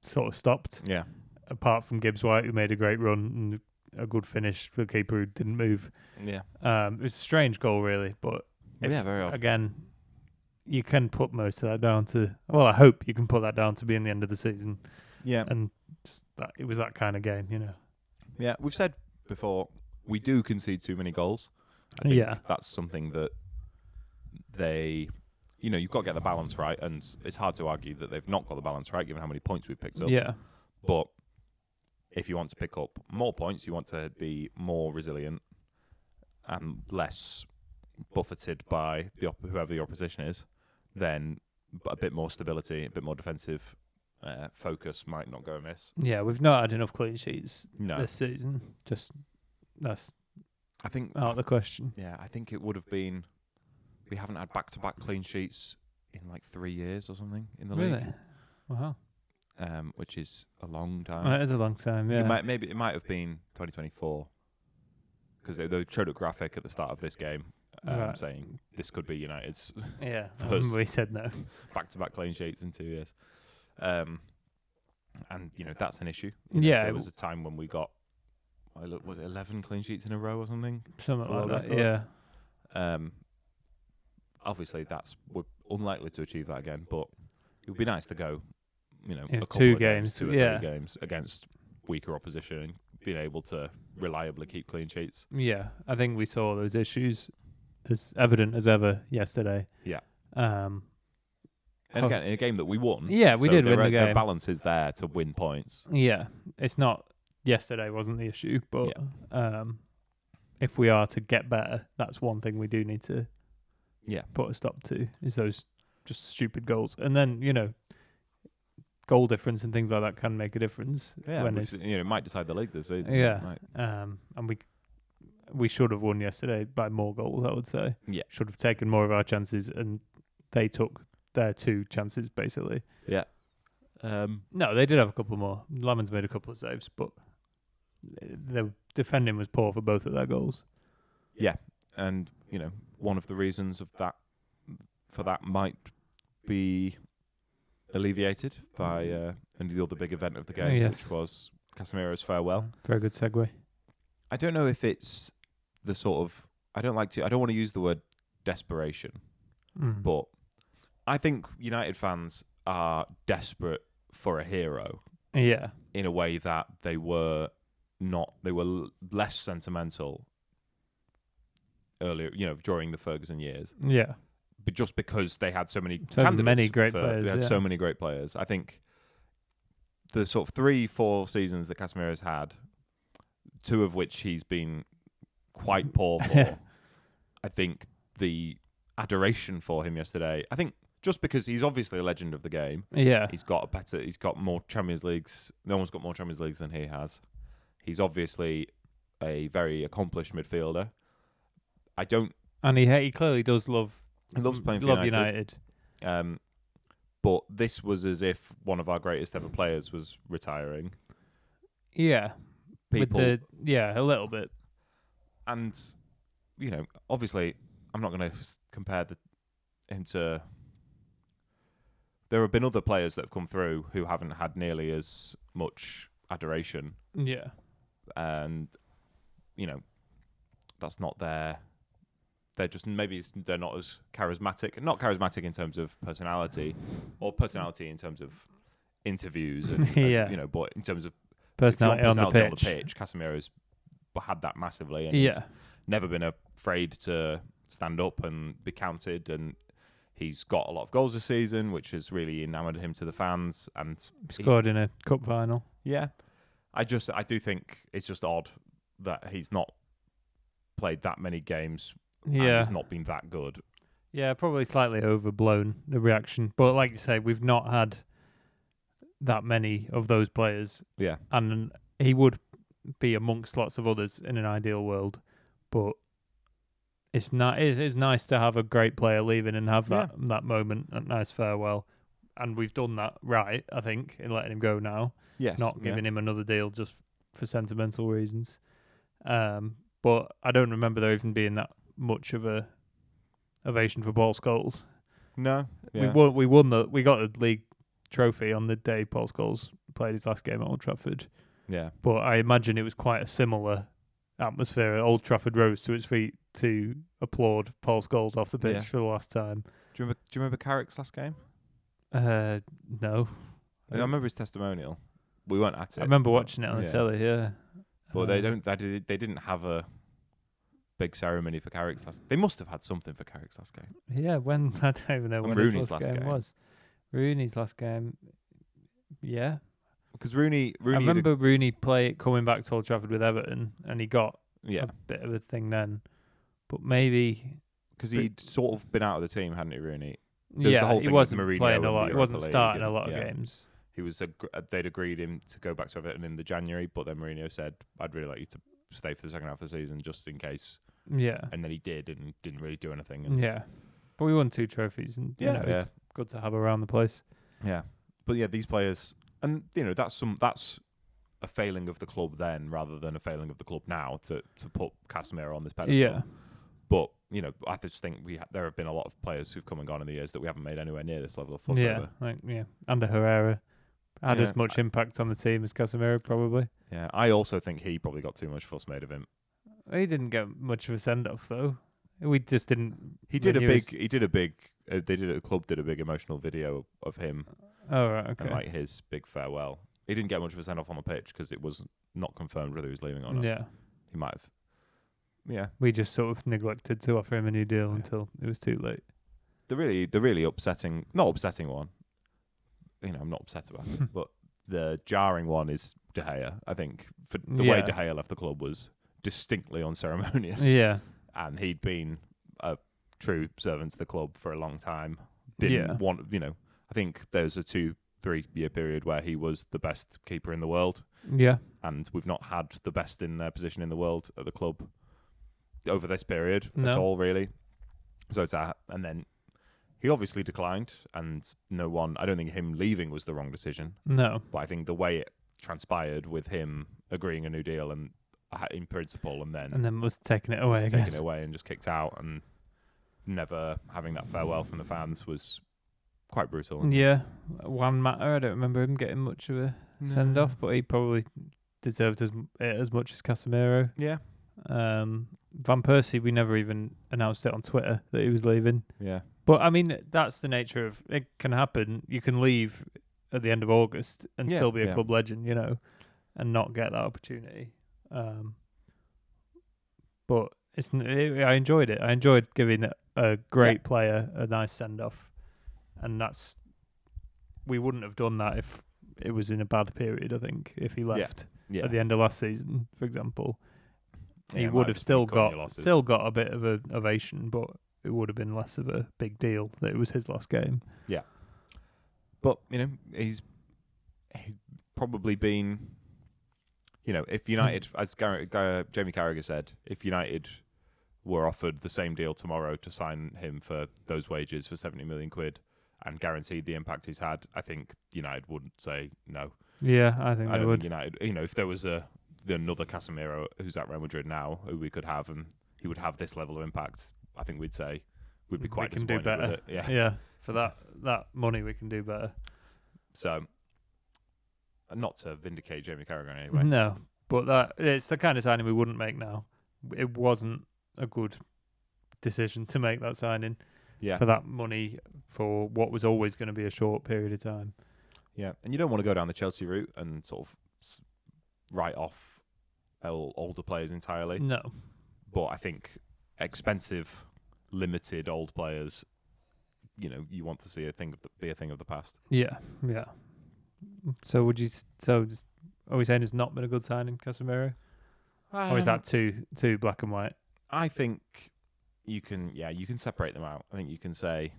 sort of stopped. Yeah. Apart from Gibbs White, who made a great run and a good finish for the keeper who didn't move. Yeah. It was a strange goal, really, but very odd. Again, you can put most of that down to... Well, I hope you can put that down to being the end of the season. Yeah. And just that it was that kind of game, Yeah, we've said before, we do concede too many goals. I think that's something that they... you've got to get the balance right, and it's hard to argue that they've not got the balance right, given how many points we've picked up. Yeah. But if you want to pick up more points, you want to be more resilient and less buffeted by whoever your opposition is, then a bit more stability, a bit more defensive focus might not go amiss. Yeah, we've not had enough clean sheets this season. That's I think out of the question. Yeah, I think it would have been... We haven't had back-to-back clean sheets in like 3 years or something in the league. Really? Wow. Which is a long time. It is a long time, yeah. It might have been 2024 because they showed a graphic at the start of this game saying this could be United's first we said no. back-to-back clean sheets in 2 years. And, that's an issue. There was a time when we got, was it 11 clean sheets in a row or something? Something like that, yeah. Obviously, we're unlikely to achieve that again, but it would be nice to go, a couple 2 of games, 2 or 3 games against weaker opposition and being able to reliably keep clean sheets. Yeah, I think we saw those issues as evident as ever yesterday. Yeah. And again, in a game that we won. Yeah, we did win the game. The balance is there to win points. Yeah, it's not... Yesterday wasn't the issue, but if we are to get better, that's one thing we do need to put a stop to, is those just stupid goals. And then, goal difference and things like that can make a difference. Yeah, it might decide the league this season. Yeah, and we should have won yesterday by more goals, I would say. Yeah. Should have taken more of our chances, and they took their 2 chances, basically. Yeah. No, they did have a couple more. Lamon's made a couple of saves, but the defending was poor for both of their goals. Yeah, and one of the reasons for that might be alleviated by the other big event of the game, which was Casemiro's farewell. Very good segue. I don't know if it's the sort of... I don't want to use the word desperation, but I think United fans are desperate for a hero. Yeah. In a way that they were not. They were less sentimental earlier, during the Ferguson years. Yeah. But just because they had so many great players. They had so many great players. I think the sort of 3-4 seasons that Casemiro's had, 2 of which he's been quite poor for. I think the adoration for him yesterday, I think just because he's obviously a legend of the game. Yeah. He's got more Champions Leagues. No one's got more Champions Leagues than he has. He's obviously a very accomplished midfielder. And he clearly does love... He loves playing for United. But this was as if one of our greatest ever players was retiring. Yeah. People, a little bit. And, obviously, I'm not going to compare him to... There have been other players that have come through who haven't had nearly as much adoration. Yeah. And, that's not their... They're not as charismatic. Not charismatic in terms of personality, or personality in terms of interviews, and but in terms of personality on the pitch. Casemiro's had that massively, and he's never been afraid to stand up and be counted. And he's got a lot of goals this season, which has really enamoured him to the fans. And scored in a cup final. Yeah, I do think it's just odd that he's not played that many games. Yeah, and has not been that good. Yeah, probably slightly overblown, the reaction. But like you say, we've not had that many of those players. Yeah. And he would be amongst lots of others in an ideal world. But it's nice to have a great player leaving and have that moment, that nice farewell. And we've done that right, I think, in letting him go now. Yes. Not giving him another deal just for sentimental reasons. But I don't remember there even being that much of a ovation for Paul Scholes. No, yeah. We got a league trophy on the day Paul Scholes played his last game at Old Trafford. Yeah, but I imagine it was quite a similar atmosphere. Old Trafford rose to its feet to applaud Paul Scholes off the pitch for the last time. Do you remember Carrick's last game? No. I remember his testimonial. We weren't at it. I remember watching it on the telly. Yeah, but they didn't have a big ceremony for Carrick's last. They must have had something for Carrick's last game. Yeah, when I don't even know when Rooney's his last game was. Rooney's last game. Yeah, because Rooney. I remember Rooney coming back to Old Trafford with Everton, and he got a bit of a thing then. But maybe because he'd sort of been out of the team, hadn't he, Rooney? He wasn't playing a lot. He wasn't starting a lot of games. He was. They'd agreed him to go back to Everton in the January, but then Mourinho said, "I'd really like you to stay for the second half of the season, just in case." Yeah. And then he did, and didn't really do anything. But we won 2 trophies, and it's good to have around the place. Yeah, but these players, and that's a failing of the club then, rather than a failing of the club now to put Casemiro on this pedestal. Yeah. But I just think there have been a lot of players who've come and gone in the years that we haven't made anywhere near this level of fuss over. Under Herrera had as much impact on the team as Casemiro probably. Yeah, I also think he probably got too much fuss made of him. He didn't get much of a send off though. We just didn't. The club did a big emotional video of him. Oh right, okay. And his big farewell. He didn't get much of a send off on the pitch because it was not confirmed whether he was leaving or not. Yeah, he might have. Yeah, we just sort of neglected to offer him a new deal until it was too late. The really upsetting, not upsetting one. I'm not upset about it, but the jarring one is De Gea. I think for the way De Gea left the club was distinctly unceremonious. Yeah. And he'd been a true servant to the club for a long time. I think there's a 2-3 year period where he was the best keeper in the world. Yeah. And we've not had the best in their position in the world at the club over this period at all, really. So and then he obviously declined, and I don't think him leaving was the wrong decision. No. But I think the way it transpired with him agreeing a new deal and in principle, and then was taking it away and just kicked out, and never having that farewell from the fans was quite brutal. Yeah, Juan Mata, I don't remember him getting much of a send off, but he probably deserved as much as Casemiro. Yeah. Van Persie, we never even announced it on Twitter that he was leaving. Yeah. But I mean, that's the nature of it. Can happen. You can leave at the end of August and still be a club legend, and not get that opportunity. But I enjoyed it. I enjoyed giving a great player a nice send off, and we wouldn't have done that if it was in a bad period. I think if he left at the end of last season, for example, he would have still got a bit of an ovation, but it would have been less of a big deal that it was his last game. Yeah, but he's probably been. If United, as Jamie Carragher said, if United were offered the same deal tomorrow to sign him for those wages for 70 million quid and guaranteed the impact he's had, I think United wouldn't say no. Yeah, I think I they don't would. think United, if there was another Casemiro who's at Real Madrid now, who we could have, and he would have this level of impact, I think we'd say we'd be quite disappointed do better. with it. Yeah, for that money we can do better. So, not to vindicate Jamie Carragher in any way. No, but it's the kind of signing we wouldn't make now. It wasn't a good decision to make that signing for that money for what was always going to be a short period of time. Yeah, and you don't want to go down the Chelsea route and sort of write off older players entirely. No. But I think expensive, limited old players, you want to see be a thing of the past. Yeah, yeah. So are we saying it's not been a good signing, Casemiro? Or is that too black and white? I think you can separate them out. I think you can say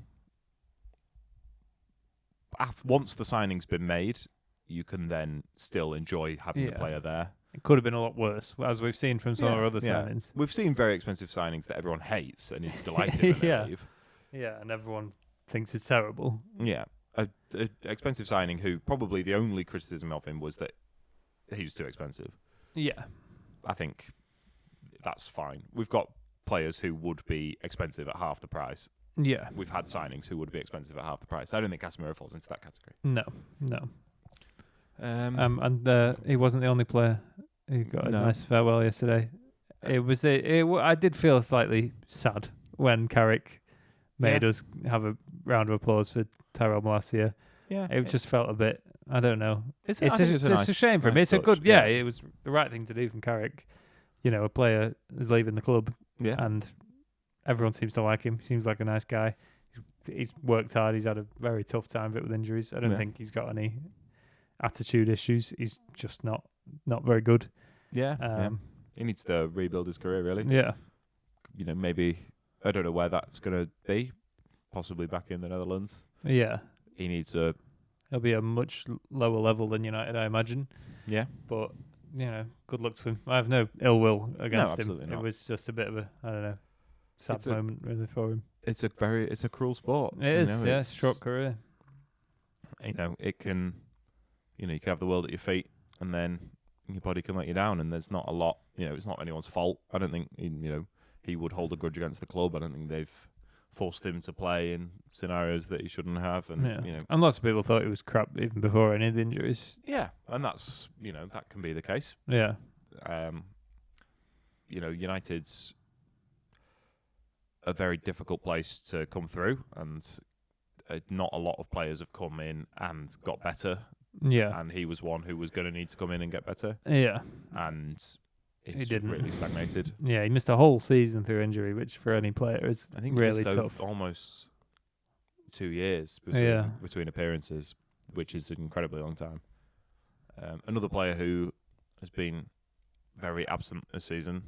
once the signing's been made, you can then still enjoy having the player there. It could have been a lot worse, as we've seen from some of our other signings. We've seen very expensive signings that everyone hates and is delighted when they leave. Yeah, and everyone thinks it's terrible. Yeah. A expensive signing who probably the only criticism of him was that he's too expensive. Yeah. I think that's fine. We've got players who would be expensive at half the price. Yeah. We've had signings who would be expensive at half the price. I don't think Casemiro falls into that category. No. And he wasn't the only player who got a nice farewell yesterday. I did feel slightly sad when Carrick made us have a round of applause for Tyrell Malacia. Yeah. It just felt a bit, I don't know. It's a shame for him. It's a good, it was the right thing to do from Carrick. A player is leaving the club and everyone seems to like him. He seems like a nice guy. He's worked hard. He's had a very tough time of it with injuries. I don't think he's got any attitude issues. He's just not very good. Yeah. He needs to rebuild his career, really. Yeah. Maybe, I don't know where that's going to be. Possibly back in the Netherlands. Yeah. He needs a... It'll be a much lower level than United, I imagine. Yeah. But, good luck to him. I have no ill will against him. Not. It was just a bit of a, I don't know, sad moment really for him. It's a cruel sport. It is, it's a short career. It can, you can have the world at your feet and then your body can let you down, and there's not a lot, it's not anyone's fault. I don't think, he would hold a grudge against the club. I don't think they've forced him to play in scenarios that he shouldn't have, and and lots of people thought it was crap even before any of the injuries. Yeah, and that's that can be the case. Yeah. United's a very difficult place to come through, and not a lot of players have come in and got better. Yeah, and he was one who was going to need to come in and get better. Yeah, and he didn't. Really stagnated. Yeah, he missed a whole season through injury, which for any player is really tough. Almost 2 years between appearances, which is an incredibly long time. Another player who has been very absent this season,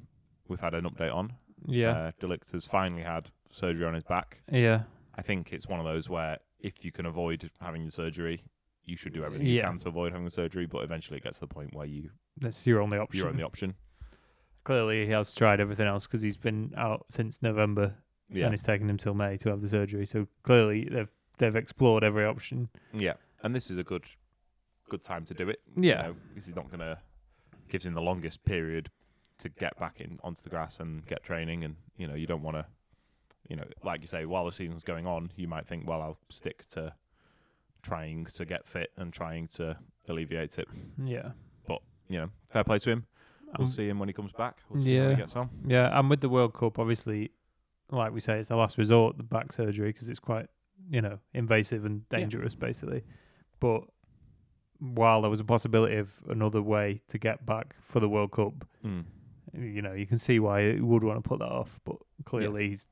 we've had an update on. Yeah. De Ligt has finally had surgery on his back. Yeah. I think it's one of those where if you can avoid having the surgery, you should do everything you can to avoid having the surgery, but eventually it gets to the point where that's your only option. Your only option. Clearly he has tried everything else because he's been out since November and it's taken him till May to have the surgery. So clearly they've explored every option. Yeah. And this is a good time to do it. Yeah. This is not going to give him the longest period to get back onto the grass and get training, and you don't want to, like you say, while the season's going on, you might think, well, I'll stick to trying to get fit and trying to alleviate it. Yeah. But fair play to him. We'll see him when he comes back. We'll see how he gets on. Yeah, and with the World Cup, obviously, like we say, it's the last resort, the back surgery, because it's quite, invasive and dangerous, basically. But while there was a possibility of another way to get back for the World Cup, you can see why he would want to put that off. But clearly he's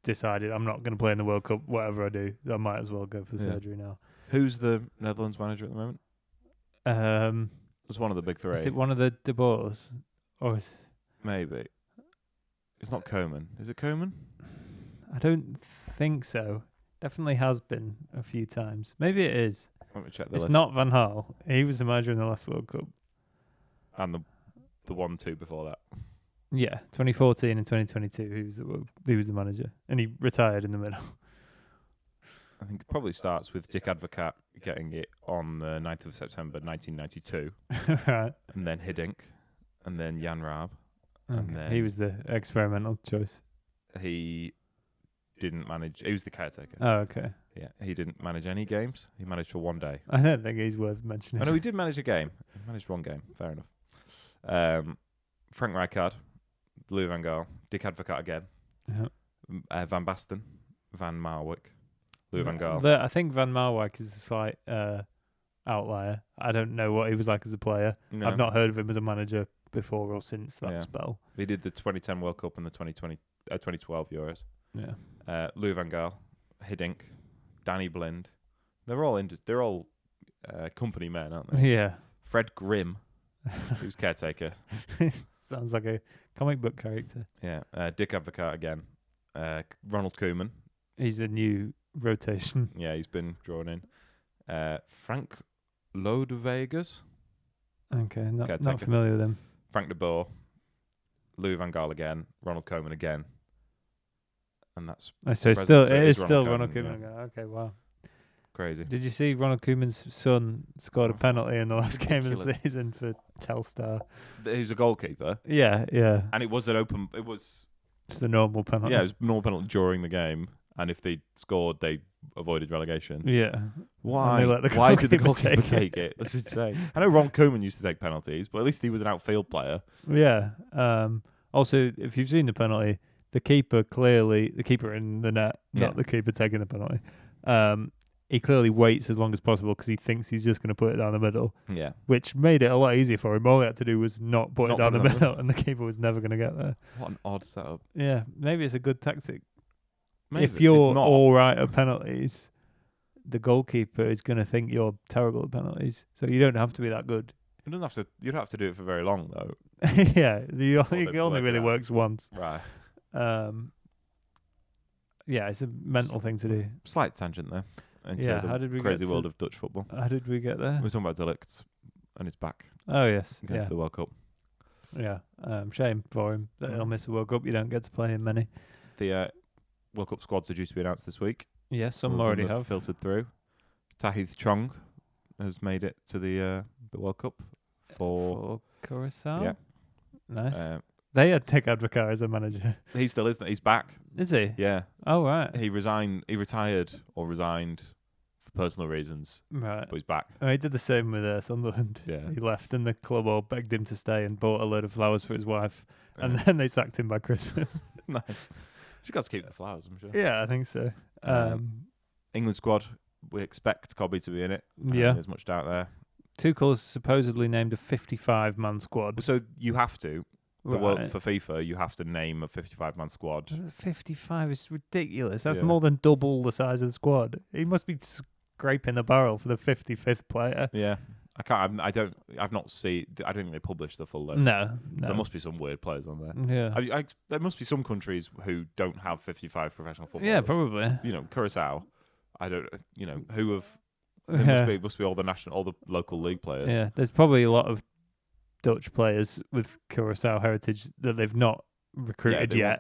decided, I'm not going to play in the World Cup, whatever I do. I might as well go for the surgery now. Who's the Netherlands manager at the moment? It's one of the big three. Is it one of the De Boers? Or is Maybe. It's not Koeman. Is it Koeman? I don't think so. Definitely has been a few times. Maybe it is. Let me check the list. It's not Van Gaal. He was the manager in the last World Cup. And the 1-2 before that. Yeah, 2014 and 2022. He was the manager, and he retired in the middle. I think it probably starts with Dick Advocaat getting it on the 9th of September 1992. Right. And then Hiddink. And then Jan Raab. And then he was the experimental choice. He didn't manage. He was the caretaker. Oh, okay. Yeah, he didn't manage any games. He managed for one day. I don't think he's worth mentioning. Oh, no, he did manage a game. He managed one game. Fair enough. Frank Rijkaard, Louis van Gaal, Dick Advocaat again, Van Basten, Van Marwijk, Louis van Gaal. I think Van Marwijk is a slight outlier. I don't know what he was like as a player. No. I've not heard of him as a manager before or since that spell. He did the 2010 World Cup and the 2012 Euros. Yeah. Louis van Gaal, Hiddink, Danny Blind. They're all company men, aren't they? Yeah. Fred Grimm, who's caretaker. Sounds like a comic book character. Yeah. Dick Advocaat again. Ronald Koeman. He's a new rotation. Yeah, he's been drawn in. Frank Lodeweges. Okay, not familiar with him. Frank de Boer. Louis van Gaal again. Ronald Koeman again. And that's... So it is still Ronald Koeman again. Okay, wow. Crazy. Did you see Ronald Koeman's son scored a penalty in the last game of the season for Telstar? He was a goalkeeper. Yeah. And it was just a normal penalty. Yeah, it was a normal penalty during the game. And if they scored, they avoided relegation. Yeah. Why did the goalkeeper take it? That's insane. I know Ron Koeman used to take penalties, but at least he was an outfield player. Yeah. Also, if you've seen the penalty, the keeper in the net, not the keeper taking the penalty, he clearly waits as long as possible because he thinks he's just going to put it down the middle. Yeah. Which made it a lot easier for him. All he had to do was not put it down the middle, and the keeper was never going to get there. What an odd setup. Yeah. Maybe it's a good tactic. Maybe. If you're all right at penalties, the goalkeeper is going to think you're terrible at penalties. So you don't have to be that good. You don't have to do it for very long, though. Yeah. It only really works once. Right. Yeah, it's a mental thing to do. Slight tangent there. How did we crazy world of Dutch football? How did we get there? We're talking about De Ligt and his back. Oh, yes. Going to the World Cup. Yeah. Shame for him that he'll miss the World Cup. You don't get to play him many. The World Cup squads are due to be announced this week. Yeah, some already have filtered through. Tahith Chong has made it to the World Cup for Curaçao. Yeah. Nice. They had Dick Advocaat as a manager. He still isn't. He's back. Is he? Yeah. Oh, right. He retired for personal reasons. Right. But he's back. Oh, he did the same with Sunderland. Yeah. He left and the club all begged him to stay and bought a load of flowers for his wife. And then they sacked him by Christmas. Nice. She's got to keep the flowers, I'm sure. Yeah, I think so. England squad, we expect Cobby to be in it. Yeah. There's much doubt there. Tuchel's supposedly named a 55-man squad. So you have to. Right. For FIFA, you have to name a 55-man squad. 55 is ridiculous. That's more than double the size of the squad. He must be scraping the barrel for the 55th player. Yeah. I don't think they published the full list. No. There must be some weird players on there. Yeah. There must be some countries who don't have 55 professional footballers. Yeah, probably. Curaçao. I don't. Who have? There must be all the local league players. Yeah, there's probably a lot of Dutch players with Curaçao heritage that they've not recruited yet.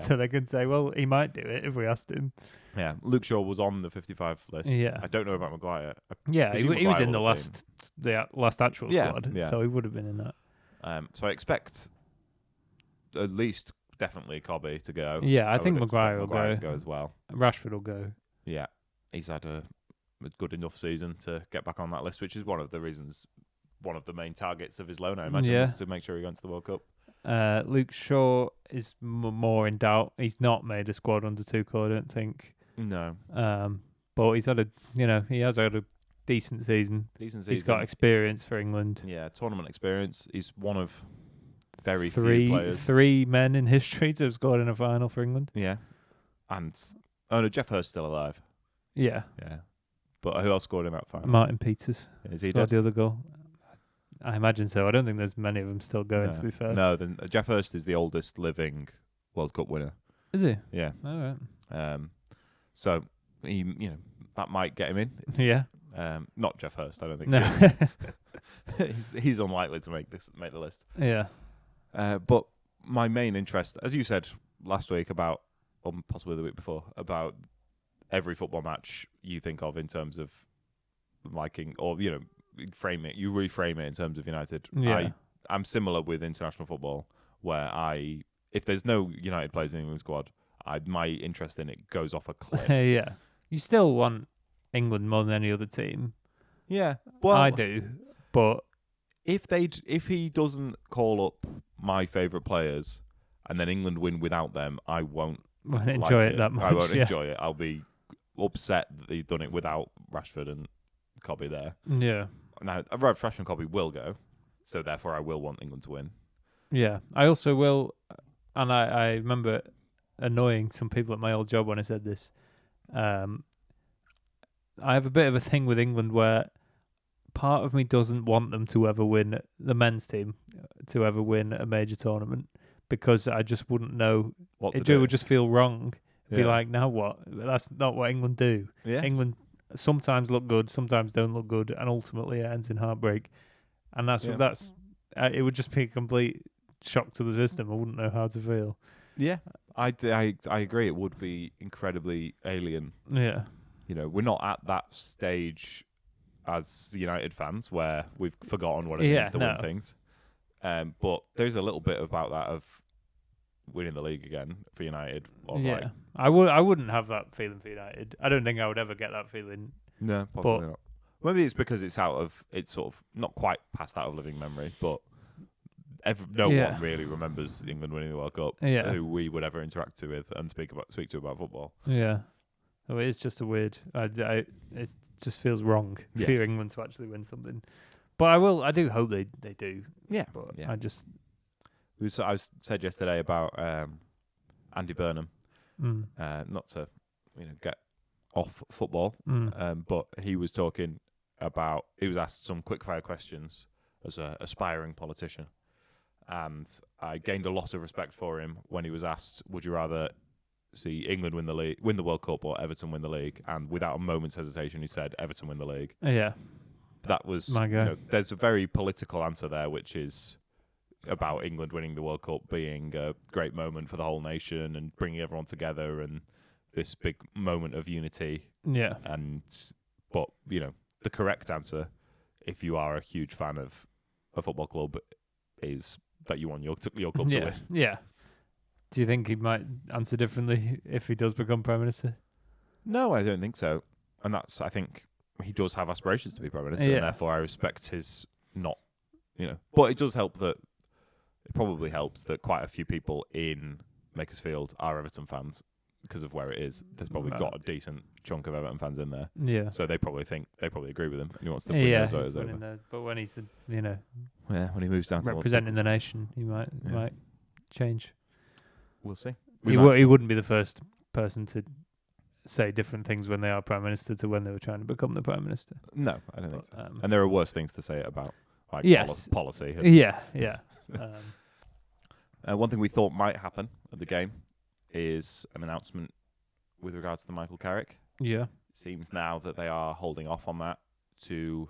So they can say, well, he might do it if we asked him. Yeah, Luke Shaw was on the 55 list. Yeah, I don't know about Maguire. He was in the last actual squad, yeah. So he would have been in that. So I expect at least definitely Cobby to go. Yeah, I think Maguire will go. To go as well. Rashford will go. Yeah, he's had a good enough season to get back on that list, which is one of the reasons one of the main targets of his loan, I imagine, Yeah. was to make sure he got into the World Cup. Luke Shaw is more in doubt. He's not made a squad under Tuchel, I don't think. No. But he has had a decent season. He's got experience for England. Yeah, tournament experience. He's one of very few players. Three men in history to have scored in a final for England. Yeah. And, Jeff Hurst's still alive. Yeah. Yeah. But who else scored in that final? Martin Peters. Is he scored dead? the other goal. I imagine so. I don't think there's many of them still going, to be fair. No, then Jeff Hurst is the oldest living World Cup winner. Is he? Yeah. All right. So he, that might get him in. Yeah. Not Jeff Hurst, I don't think. No. He's unlikely to make the list. Yeah. But my main interest, as you said last week or possibly the week before, about every football match you think of in terms of liking, or you reframe it in terms of United. Yeah. I'm similar with international football, where if there's no United players in the England squad, my interest in it goes off a cliff. Yeah. You still want England more than any other team. Yeah. Well, I do, but if he doesn't call up my favourite players and then England win without them, I won't enjoy it that much. I won't enjoy it. I'll be upset that he's done it without Rashford and Cobby there. Yeah. Now, Rashford and Cobby will go, so therefore I will want England to win. Yeah. I also will, and I remember annoying some people at my old job when I said this. I have a bit of a thing with England where part of me doesn't want them to ever win, the men's team, to ever win a major tournament, because I just wouldn't know. It would just feel wrong. Be like, now what? That's not what England do. Yeah. England sometimes look good, sometimes don't look good, and ultimately it ends in heartbreak. And it would just be a complete shock to the system. I wouldn't know how to feel. Yeah, I agree. It would be incredibly alien. Yeah. We're not at that stage as United fans where we've forgotten what it means to win things. But there's a little bit about that of winning the league again for United. I wouldn't have that feeling for United. I don't think I would ever get that feeling. No, possibly not. Maybe it's because it's sort of not quite past out of living memory, but no one really remembers England winning the World Cup who we would ever interact with and speak to about football. Yeah. So it's just a weird. It just feels wrong for England to actually win something. But I do hope they do. Yeah. But yeah. I said yesterday about Andy Burnham, not to get off football, but he was talking about, he was asked some quickfire questions as an aspiring politician, and I gained a lot of respect for him when he was asked, would you rather see England win the World Cup or Everton win the league? And without a moment's hesitation he said Everton win the league. Yeah. That was there's a very political answer there, which is about England winning the World Cup being a great moment for the whole nation and bringing everyone together and this big moment of unity. Yeah. But the correct answer, if you are a huge fan of a football club, is that you want your club to win. Yeah. Do you think he might answer differently if he does become Prime Minister? No, I don't think so. And I think he does have aspirations to be Prime Minister, and therefore I respect his not, But it does help that, it probably helps that quite a few people in Makersfield are Everton fans because of where it is. There's probably got a decent chunk of Everton fans in there. Yeah. So they probably agree with him, and he wants to bring those voters over. But when he's when he moves down to representing the nation, he might change. We'll see. He wouldn't be the first person to say different things when they are Prime Minister to when they were trying to become the Prime Minister. No, I don't think so. And there are worse things to say about policy. Yeah. One thing we thought might happen at the game is an announcement with regards to Michael Carrick. Yeah. It seems now that they are holding off on that to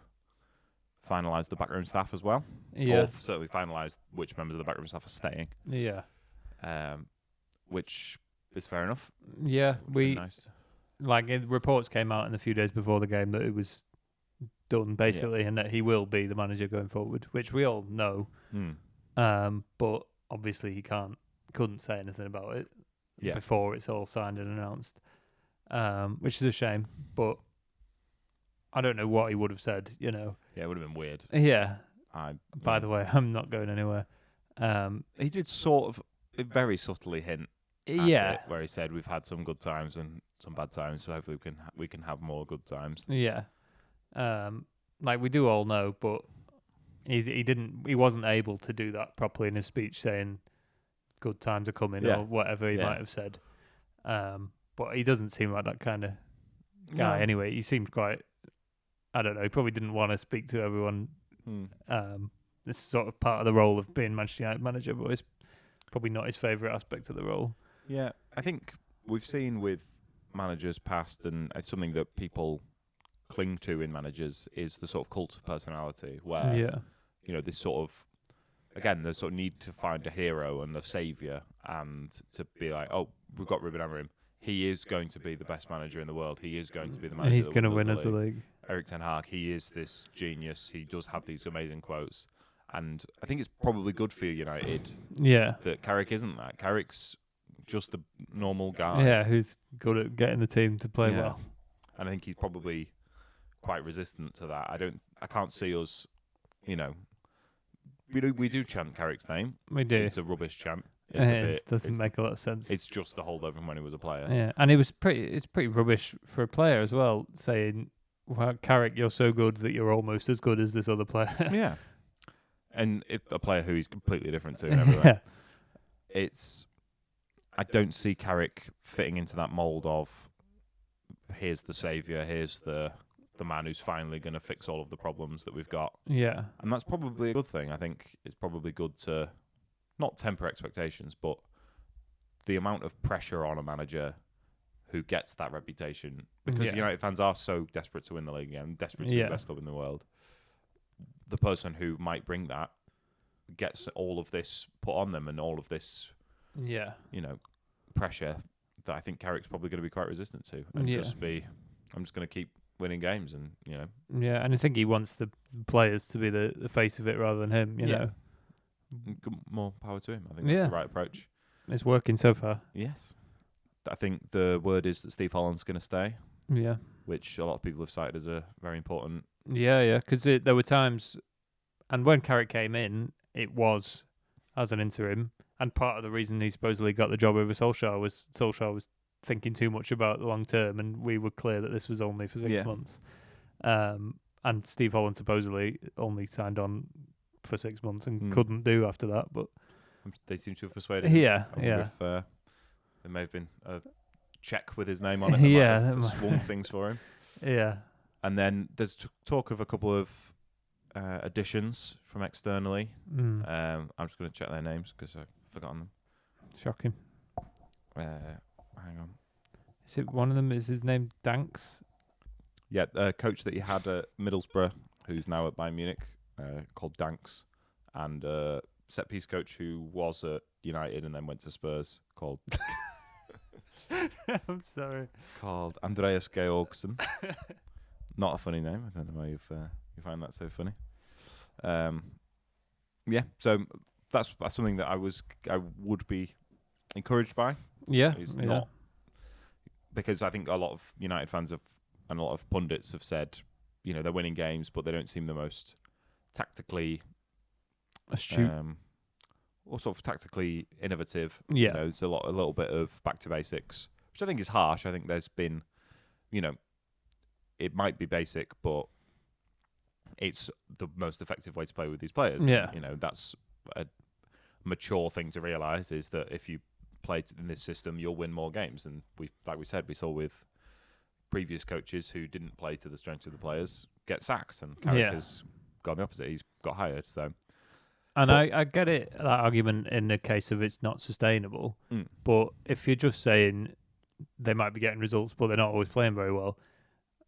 finalise the backroom staff as well. Yeah. Or certainly finalise which members of the backroom staff are staying. Yeah. Which is fair enough. Yeah. Nice. Reports came out in a few days before the game that it was done, basically, and that he will be the manager going forward, which we all know. But obviously he couldn't say anything about it before it's all signed and announced, which is a shame. But I don't know what he would have said, Yeah, it would have been weird. Yeah. By the way, I'm not going anywhere. He did sort of very subtly hint at it, where he said we've had some good times and some bad times, so hopefully we can have more good times. Yeah. Like we do all know, but he wasn't able to do that properly in his speech, saying good times are coming or whatever he might have said. But he doesn't seem like that kind of guy anyway. He seemed quite, I don't know, he probably didn't want to speak to everyone. This is sort of part of the role of being Manchester United manager, but it's probably not his favourite aspect of the role. Yeah, I think we've seen with managers past, and it's something that people cling to in managers, is the sort of cult of personality, where this sort of, again, the sort of need to find a hero and a saviour, and to be like, oh, we've got Ruben Amorim. He is going to be the best manager in the world. He is going to be the manager. And he's going to win us the league. Erik ten Hag, he is this genius. He does have these amazing quotes. And I think it's probably good for United that Carrick isn't that. Carrick's just a normal guy. Yeah, who's good at getting the team to play well. And I think he's probably quite resistant to that. I can't see us, we do chant Carrick's name. We do. It's a rubbish chant. It doesn't make a lot of sense. It's just the holdover from when he was a player. Yeah, and it's pretty rubbish for a player as well, saying, well, Carrick, you're so good that you're almost as good as this other player. Yeah. And a player who he's completely different to and everything. I don't see Carrick fitting into that mould of, here's the saviour, here's the man who's finally going to fix all of the problems that we've got. Yeah. And that's probably a good thing. I think it's probably good to not temper expectations, but the amount of pressure on a manager who gets that reputation, because United fans are so desperate to win the league again, desperate to be the best club in the world. The person who might bring that gets all of this put on them and all of this, pressure that I think Carrick's probably going to be quite resistant to, and just be, I'm just going to keep winning games, and Yeah, and I think he wants the players to be the face of it rather than him. You know, more power to him. I think that's the right approach. It's working so far. Yes, I think the word is that Steve Holland's going to stay. Yeah, which a lot of people have cited as a very important. Yeah, because there were times, and when Carrick came in, it was as an interim, and part of the reason he supposedly got the job over Solskjaer was thinking too much about the long term, and we were clear that this was only for 6 months. And Steve Holland supposedly only signed on for 6 months and couldn't do after that, but they seem to have persuaded him. Yeah. If, there may have been a check with his name on it. That might have swung things for him. Yeah. And then there's talk of a couple of additions from externally. I'm just going to check their names because I've forgotten them. Shocking. Hang on. Is it one of them? Is his name Danks? Yeah, a coach that he had at Middlesbrough, who's now at Bayern Munich, called Danks, and set piece coach who was at United and then went to Spurs, called. I'm sorry. Called Andreas Georgsen. Not a funny name. I don't know why you find that so funny. So that's something that I would be encouraged by. Yeah, it's not, because I think a lot of United fans and a lot of pundits have said, they're winning games, but they don't seem the most tactically astute, or sort of tactically innovative. Yeah, there's a little bit of back to basics, which I think is harsh. I think there's been, it might be basic, but it's the most effective way to play with these players. Yeah, that's a mature thing to realise, is that if you play in this system, you'll win more games. And we said, we saw with previous coaches who didn't play to the strength of the players get sacked, and Carrick has gone the opposite. He's got hired. So, and I get it, that argument in the case of it's not sustainable. But if you're just saying they might be getting results, but they're not always playing very well,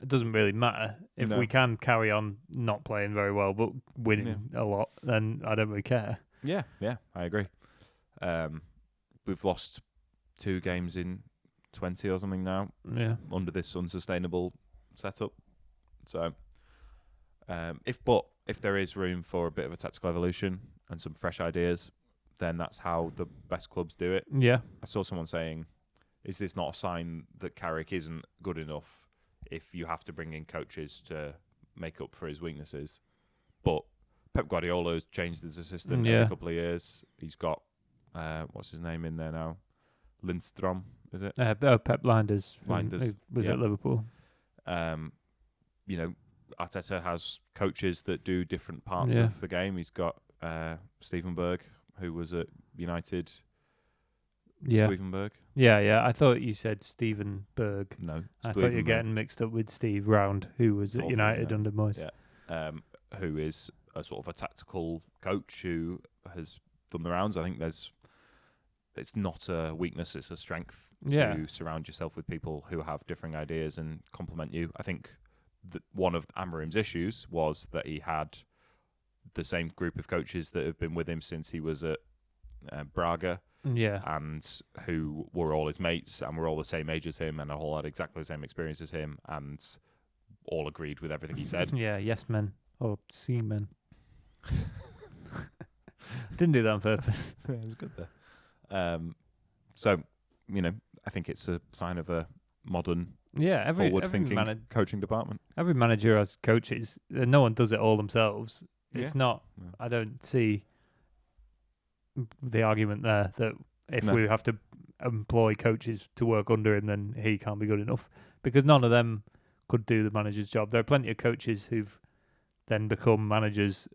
it doesn't really matter. If we can carry on not playing very well but winning a lot, then I don't really care. Yeah, I agree. We've lost 2 games in 20 or something now. Yeah, under this unsustainable setup. So, if there is room for a bit of a tactical evolution and some fresh ideas, then that's how the best clubs do it. Yeah, I saw someone saying, "Is this not a sign that Carrick isn't good enough if you have to bring in coaches to make up for his weaknesses?" But Pep Guardiola's changed his assistant Yeah. every couple of years. He's got what's his name in there now? Lindstrom, is it? Pep Blinders, Blinders, who was yeah. at Liverpool. You know, Arteta has coaches that do different parts Yeah. of the game. He's got Steven Berg, who was at United. Yeah. Steven Berg? Yeah. I thought you said Steven Berg. No, I thought Steven you were Berg. getting mixed up with Steve Round, who was at Also, United yeah. under Moyes. Yeah. Who is a sort of a tactical coach who has done the rounds. I think it's not a weakness, it's a strength to surround yourself with people who have differing ideas and complement you. I think that one of Amorim's issues was that he had the same group of coaches that have been with him since he was at Braga, and who were all his mates and were all the same age as him and all had exactly the same experience as him and all agreed with everything he said. Yeah, yes men or seamen. Didn't do that on purpose. It was good there. So, I think it's a sign of a modern, every forward-thinking coaching department. Every manager has coaches. No one does it all themselves. It's not. No. I don't see the argument there that if we have to employ coaches to work under him, then he can't be good enough, because none of them could do the manager's job. There are plenty of coaches who've then become managers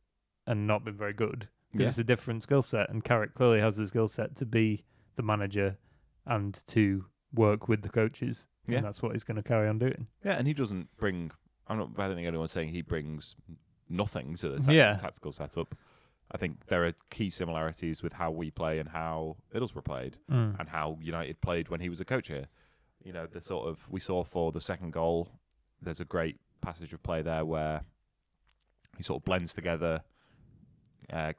and not been very good because it's a different skill set, and Carrick clearly has the skill set to be the manager and to work with the coaches, and that's what he's going to carry on doing. Yeah, and he doesn't bring. I don't think anyone's saying he brings nothing to the tactical setup. I think there are key similarities with how we play and how Middlesbrough played, and how United played when he was a coach here. The sort of we saw for the second goal. There's a great passage of play there where he sort of blends together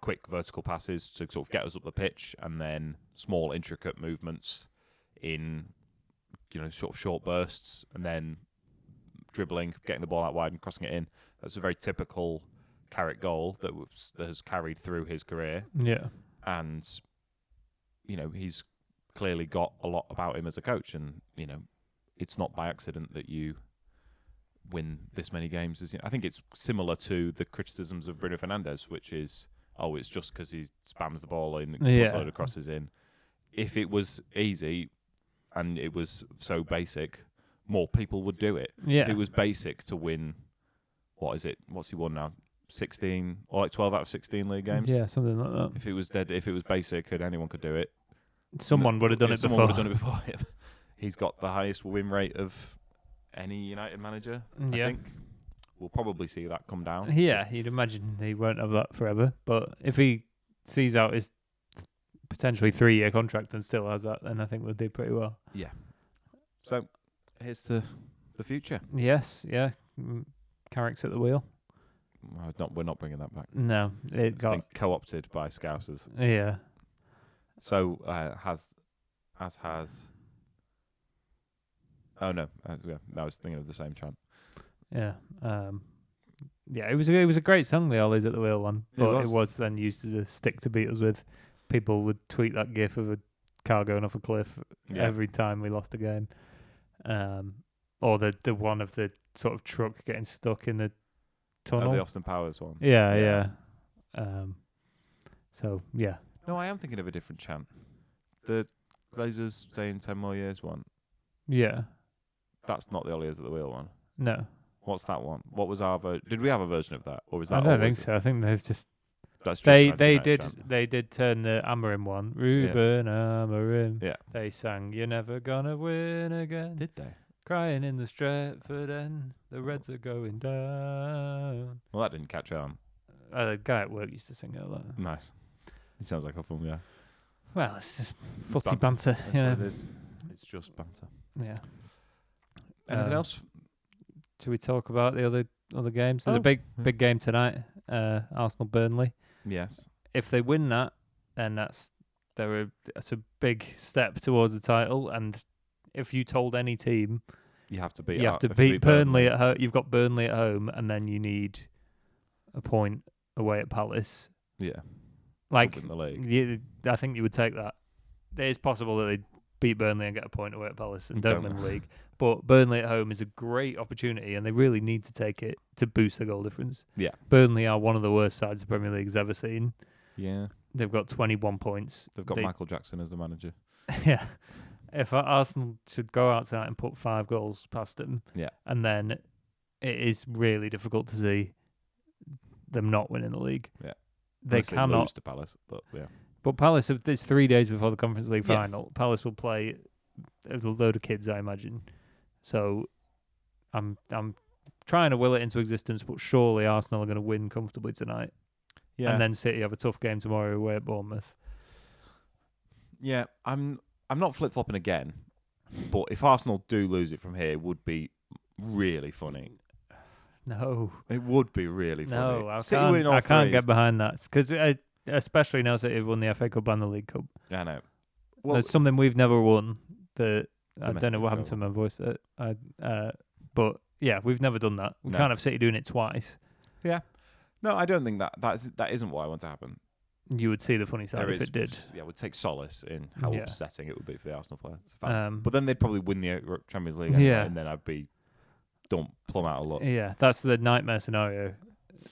quick vertical passes to sort of get us up the pitch, and then small intricate movements in sort of short bursts, and then dribbling, getting the ball out wide and crossing it in. That's a very typical Carrick goal that has carried through his career. Yeah, and he's clearly got a lot about him as a coach, and it's not by accident that you win this many games. I think it's similar to the criticisms of Bruno Fernandes, which is, it's just because he spams the ball in, puts a load of crosses in. If it was easy and it was so basic, more people would do it. Yeah. If it was basic to win, what is it? What's he won now? 16 or like 12 out of 16 league games? Yeah, something like that. If it was basic and anyone could do it, someone would have done it before. Someone would have done it before him. He's got the highest win rate of any United manager. I think we'll probably see that come down. Yeah, you'd imagine he won't have that forever. But if he sees out his potentially 3-year contract and still has that, then I think we'll do pretty well. Yeah. So here's to the future. Yes, yeah. Carrick's at the wheel. We're not bringing that back. No, It's been co-opted by Scousers. Yeah. So has. Oh no, I was thinking of the same chant. Yeah. It was a great song, the Ollie's at the Wheel one, but it was then used as a stick to beat us with. People would tweet that gif of a car going off a cliff every time we lost a game, or the one of the sort of truck getting stuck in the tunnel. The Austin Powers one. Yeah. So yeah. No, I am thinking of a different chant. The Glazers saying 10 more years one. Yeah. That's not the All Ears at the Wheel one. No. What's that one? What was our did we have a version of that, or was that? I don't think so. I think they've just. That's just they did turn the Amorim one. Ruben Amorim. Yeah. They sang "You're Never Gonna Win Again." Did they? Crying in the Stretford End, the Reds are going down. Well, that didn't catch on. The guy at work used to sing it a lot. Nice. He sounds like a fun guy. Well, it's just footy banter. That's what it is. It's just banter. Yeah. Anything else? Should we talk about the other games? There's a big game tonight. Arsenal Burnley. Yes. If they win that, then that's a big step towards the title. And if you told any team, you have to beat Burnley at home. You've got Burnley at home, and then you need a point away at Palace. Yeah. Like in the league. I think you would take that. It is possible that they beat Burnley and get a point away at Palace and don't win the league. But Burnley at home is a great opportunity, and they really need to take it to boost their goal difference. Yeah. Burnley are one of the worst sides the Premier League's ever seen. Yeah. They've got 21 points. They've got Michael Jackson as the manager. Yeah. If Arsenal should go out tonight and put 5 goals past them, and then it is really difficult to see them not winning the league. Yeah. They Unless cannot. They lose to Palace, but yeah. But Palace, it's 3 days before the Conference League final. Palace will play a load of kids, I imagine. So I'm trying to will it into existence, but surely Arsenal are going to win comfortably tonight. Yeah. And then City have a tough game tomorrow away at Bournemouth. Yeah, I'm not flip-flopping again, but if Arsenal do lose it from here, it would be really funny. No. It would be really funny. No, I can't get behind that. Because especially now City have won the FA Cup and the League Cup. I know. Well, There's something we've never won. I don't know Domestic what happened to my voice. But yeah, we've never done that. We can't have City doing it twice. Yeah. No, I don't think that isn't what I want to happen. You would see the funny side if it did. Yeah, would take solace in how upsetting it would be for the Arsenal fans. But but then they'd probably win the Champions League anyway, and then I'd be plumb out of luck. Yeah, that's the nightmare scenario.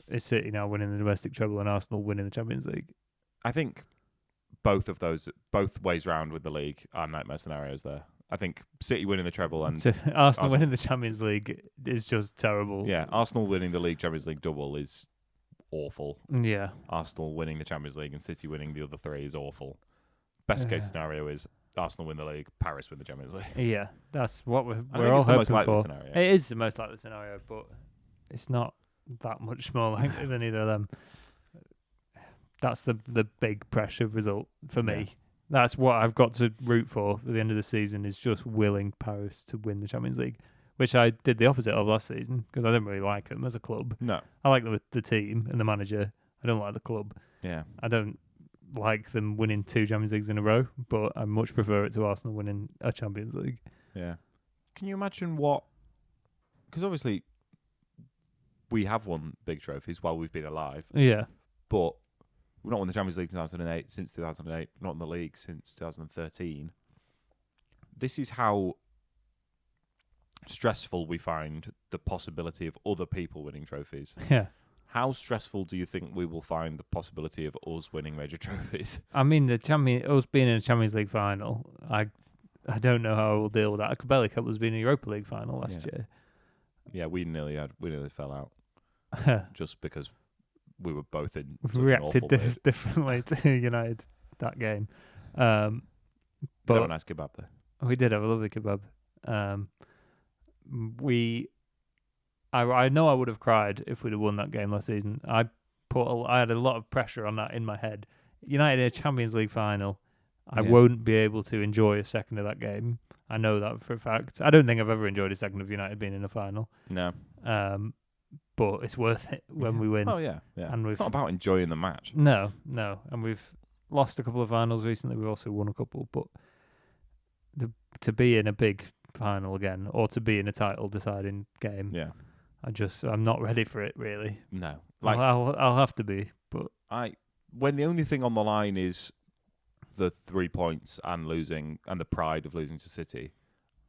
Is City now winning the domestic treble and Arsenal winning the Champions League? I think both ways round with the league are nightmare scenarios there. I think City winning the treble and Arsenal winning the Champions League is just terrible. Yeah, Arsenal winning the league Champions League double is awful. Yeah. Arsenal winning the Champions League and City winning the other 3 is awful. Best case scenario is Arsenal win the league, Paris win the Champions League. Yeah, that's what we're it's all the most hoping likely for. Scenario. It is the most likely scenario, but it's not that much more likely than either of them. That's the big pressure result for me. Yeah. That's what I've got to root for at the end of the season, is just willing Paris to win the Champions League, which I did the opposite of last season because I didn't really like them as a club. No. I like them with the team and the manager. I don't like the club. Yeah. I don't like them winning 2 Champions Leagues in a row, but I much prefer it to Arsenal winning a Champions League. Yeah. Can you imagine what... Because obviously we have won big trophies while we've been alive. Yeah. But we've not won the Champions League since 2008. Not won the league since 2013. This is how stressful we find the possibility of other people winning trophies. Yeah. How stressful do you think we will find the possibility of us winning major trophies? I mean, us being in a Champions League final, I don't know how I will deal with that. I could barely cope with us being in a Europa League final last year. Yeah, we nearly fell out just because we were both in such reacted an awful differently to United that game. But we had a nice kebab there. We did have a lovely kebab. I know I would have cried if we'd have won that game last season. I had a lot of pressure on that in my head. United in a Champions League final, I won't be able to enjoy a second of that game. I know that for a fact. I don't think I've ever enjoyed a second of United being in a final. No. But it's worth it when we win. Oh, yeah. And it's not about enjoying the match. No. And we've lost a couple of finals recently. We've also won a couple. But to be in a big final again, or to be in a title-deciding game, I'm not ready for it, really. No. I'll have to be. But when the only thing on the line is the 3 points and losing, and the pride of losing to City,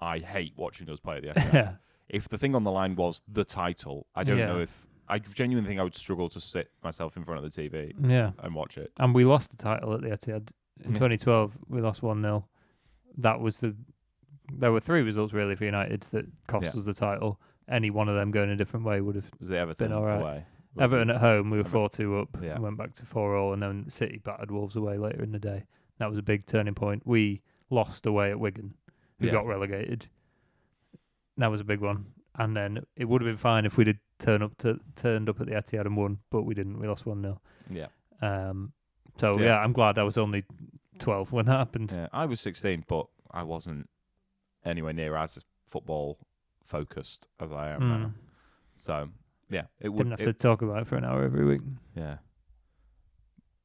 I hate watching us play at the Etihad. If the thing on the line was the title, I don't know if... I genuinely think I would struggle to sit myself in front of the TV and watch it. And we lost the title at the Etihad. In 2012, we lost 1-0. There were 3 results, really, for United that cost us the title. Any one of them going a different way would have been all right. Away? Everton at home, we were 4-2 up and went back to 4-4, and then City battered Wolves away later in the day. That was a big turning point. We lost away at Wigan. We got relegated. That was a big one. And then it would have been fine if we'd have turned up at the Etihad and won, but we didn't. We lost 1-0. Yeah. I'm glad I was only 12 when that happened. Yeah, I was 16, but I wasn't anywhere near as football focused as I am now. So, yeah. Didn't have to talk about it for an hour every week. Yeah.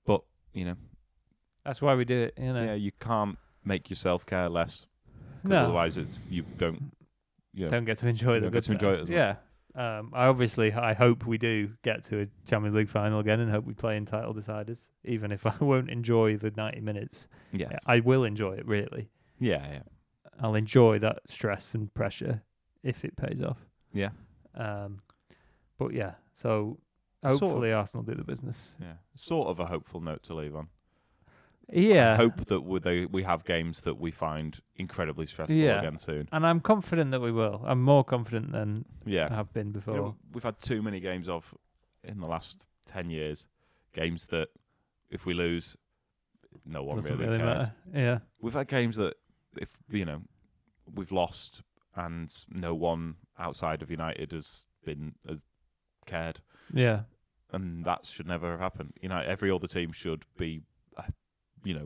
But, that's why we do it, Yeah, you can't make yourself care less. Because otherwise you don't... don't get to enjoy the good to enjoy it as well. Yeah. I hope we do get to a Champions League final again and hope we play in title deciders, even if I won't enjoy the 90 minutes. Yes. I will enjoy it, really. Yeah. I'll enjoy that stress and pressure if it pays off. Yeah. But yeah, so hopefully Arsenal do the business. Yeah. Sort of a hopeful note to leave on. Yeah. I hope that we have games that we find incredibly stressful again soon. And I'm confident that we will. I'm more confident than I have been before. You know, we've had too many games in the last 10 years, games that if we lose, no one Doesn't really cares. matter. Yeah. We've had games that if we've lost and no one outside of United has cared. Yeah. And that should never have happened. Every other team should be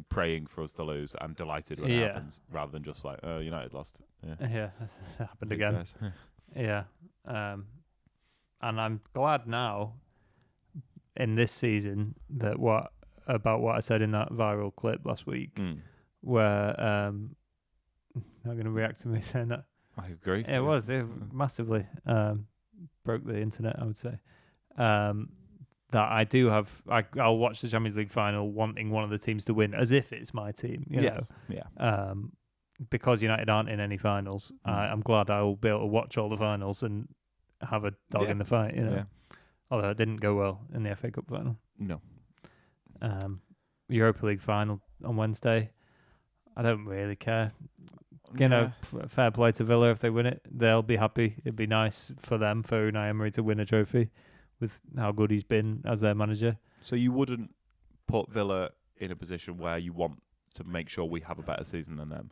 praying for us to lose and delighted when it happens, rather than just like, oh, United lost. Yeah, that's happened again. Yeah. And I'm glad now in this season that what I said in that viral clip last week, where not going to react to me saying that. I agree. It massively broke the internet, I would say. That I do have, I'll watch the Champions League final wanting one of the teams to win as if it's my team. You know? Yeah. Because United aren't in any finals, I'm glad I will be able to watch all the finals and have a dog in the fight. Yeah. Although it didn't go well in the FA Cup final. No. Europa League final on Wednesday. I don't really care. Fair play to Villa if they win it. They'll be happy. It'd be nice for them, for Unai Emery, to win a trophy with how good he's been as their manager. So you wouldn't put Villa in a position where you want to make sure we have a better season than them?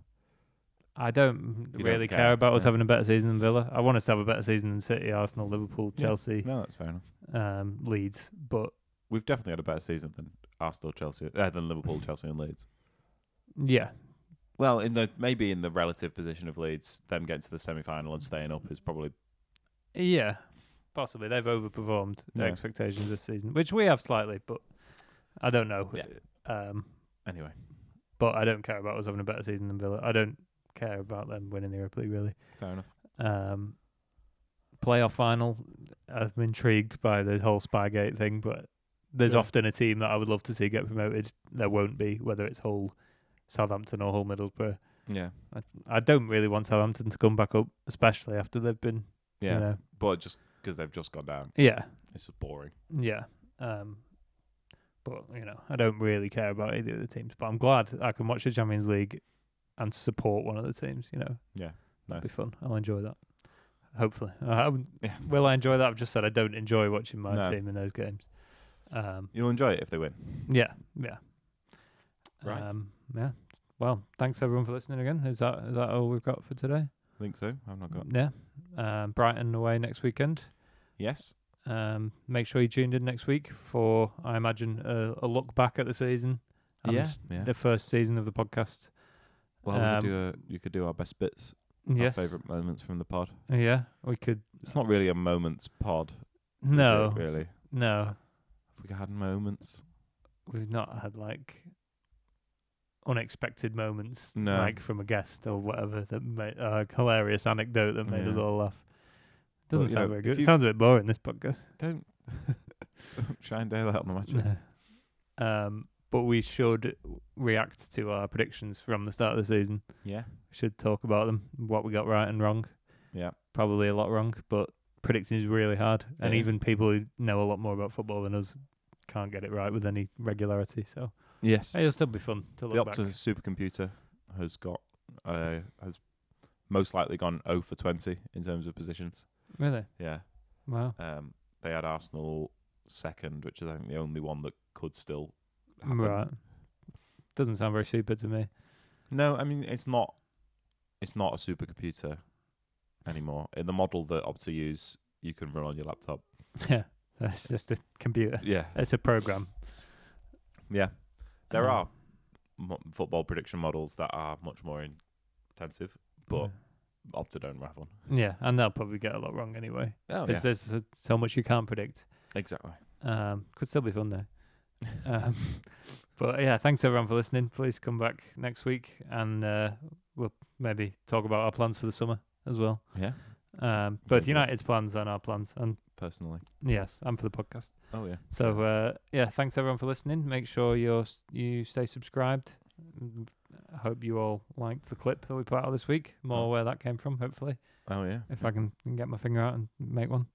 I don't really care about us having a better season than Villa. I want us to have a better season than City, Arsenal, Liverpool, Chelsea. No, that's fair enough. Leeds, but we've definitely had a better season than Arsenal, Chelsea, than Liverpool, Chelsea, and Leeds. Yeah. Well, maybe in the relative position of Leeds, them getting to the semi-final and staying up is probably. Yeah, possibly they've overperformed their expectations this season, which we have slightly, but I don't know. Yeah. Anyway, but I don't care about us having a better season than Villa. I don't care about them winning the Europa League, really. Fair enough. Playoff final, I'm intrigued by the whole Spygate thing, but there's often a team that I would love to see get promoted. There won't be, whether it's Hull, Southampton or Hull Middlesbrough. Yeah. I don't really want Southampton to come back up, especially after they've been. Yeah. But just because they've just gone down. Yeah. It's just boring. Yeah. But I don't really care about either of the teams. But I'm glad I can watch the Champions League and support one of the teams. Yeah. Nice. It'll be fun. I'll enjoy that. Hopefully. Will I enjoy that? I've just said I don't enjoy watching my team in those games. You'll enjoy it if they win. Yeah. Right. Yeah. Well, thanks everyone for listening again. Is that all we've got for today? I think so. I've not got. Yeah. Brighton away next weekend. Yes. Make sure you tuned in next week for, I imagine, a look back at the season. Yeah. The first season of the podcast. Well, you could do our best bits. Yes. Our favourite moments from the pod. Yeah, we could. It's not really a moments pod. No. Is it, really? No. Have we had moments? We've not had unexpected moments, no. From a guest or whatever that made a hilarious anecdote that made us all laugh. Doesn't sound very good. It sounds a bit boring, this podcast. Don't shine daylight on the match. No. But we should react to our predictions from the start of the season. Yeah. We should talk about them, what we got right and wrong. Yeah. Probably a lot wrong, but predicting is really hard. And even people who know a lot more about football than us can't get it right with any regularity. So yes, it'll still be fun to look back. The Opta supercomputer has most likely gone 0 for 20 in terms of positions. Really? Yeah. Wow. They had Arsenal second, which is I think the only one that could still happen. Right. Doesn't sound very super to me. No, I mean it's not a supercomputer anymore. In the model that Opta use, you can run on your laptop. Yeah. It's just a computer. Yeah. It's a program. Yeah. There are football prediction models that are much more intensive, but Opta don't have one. Yeah, and they'll probably get a lot wrong anyway. Oh, because there's so much you can't predict. Exactly. Could still be fun though. But yeah, thanks everyone for listening. Please come back next week and we'll maybe talk about our plans for the summer as well. Yeah. Both United's plans and our plans, and personally. Yes, and for the podcast. Oh yeah. So thanks everyone for listening. Make sure you stay subscribed, I hope you all liked the clip that we put out this week. More where that came from, hopefully. Oh, yeah. If I can get my finger out and make one.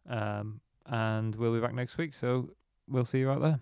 And we'll be back next week, so we'll see you out there.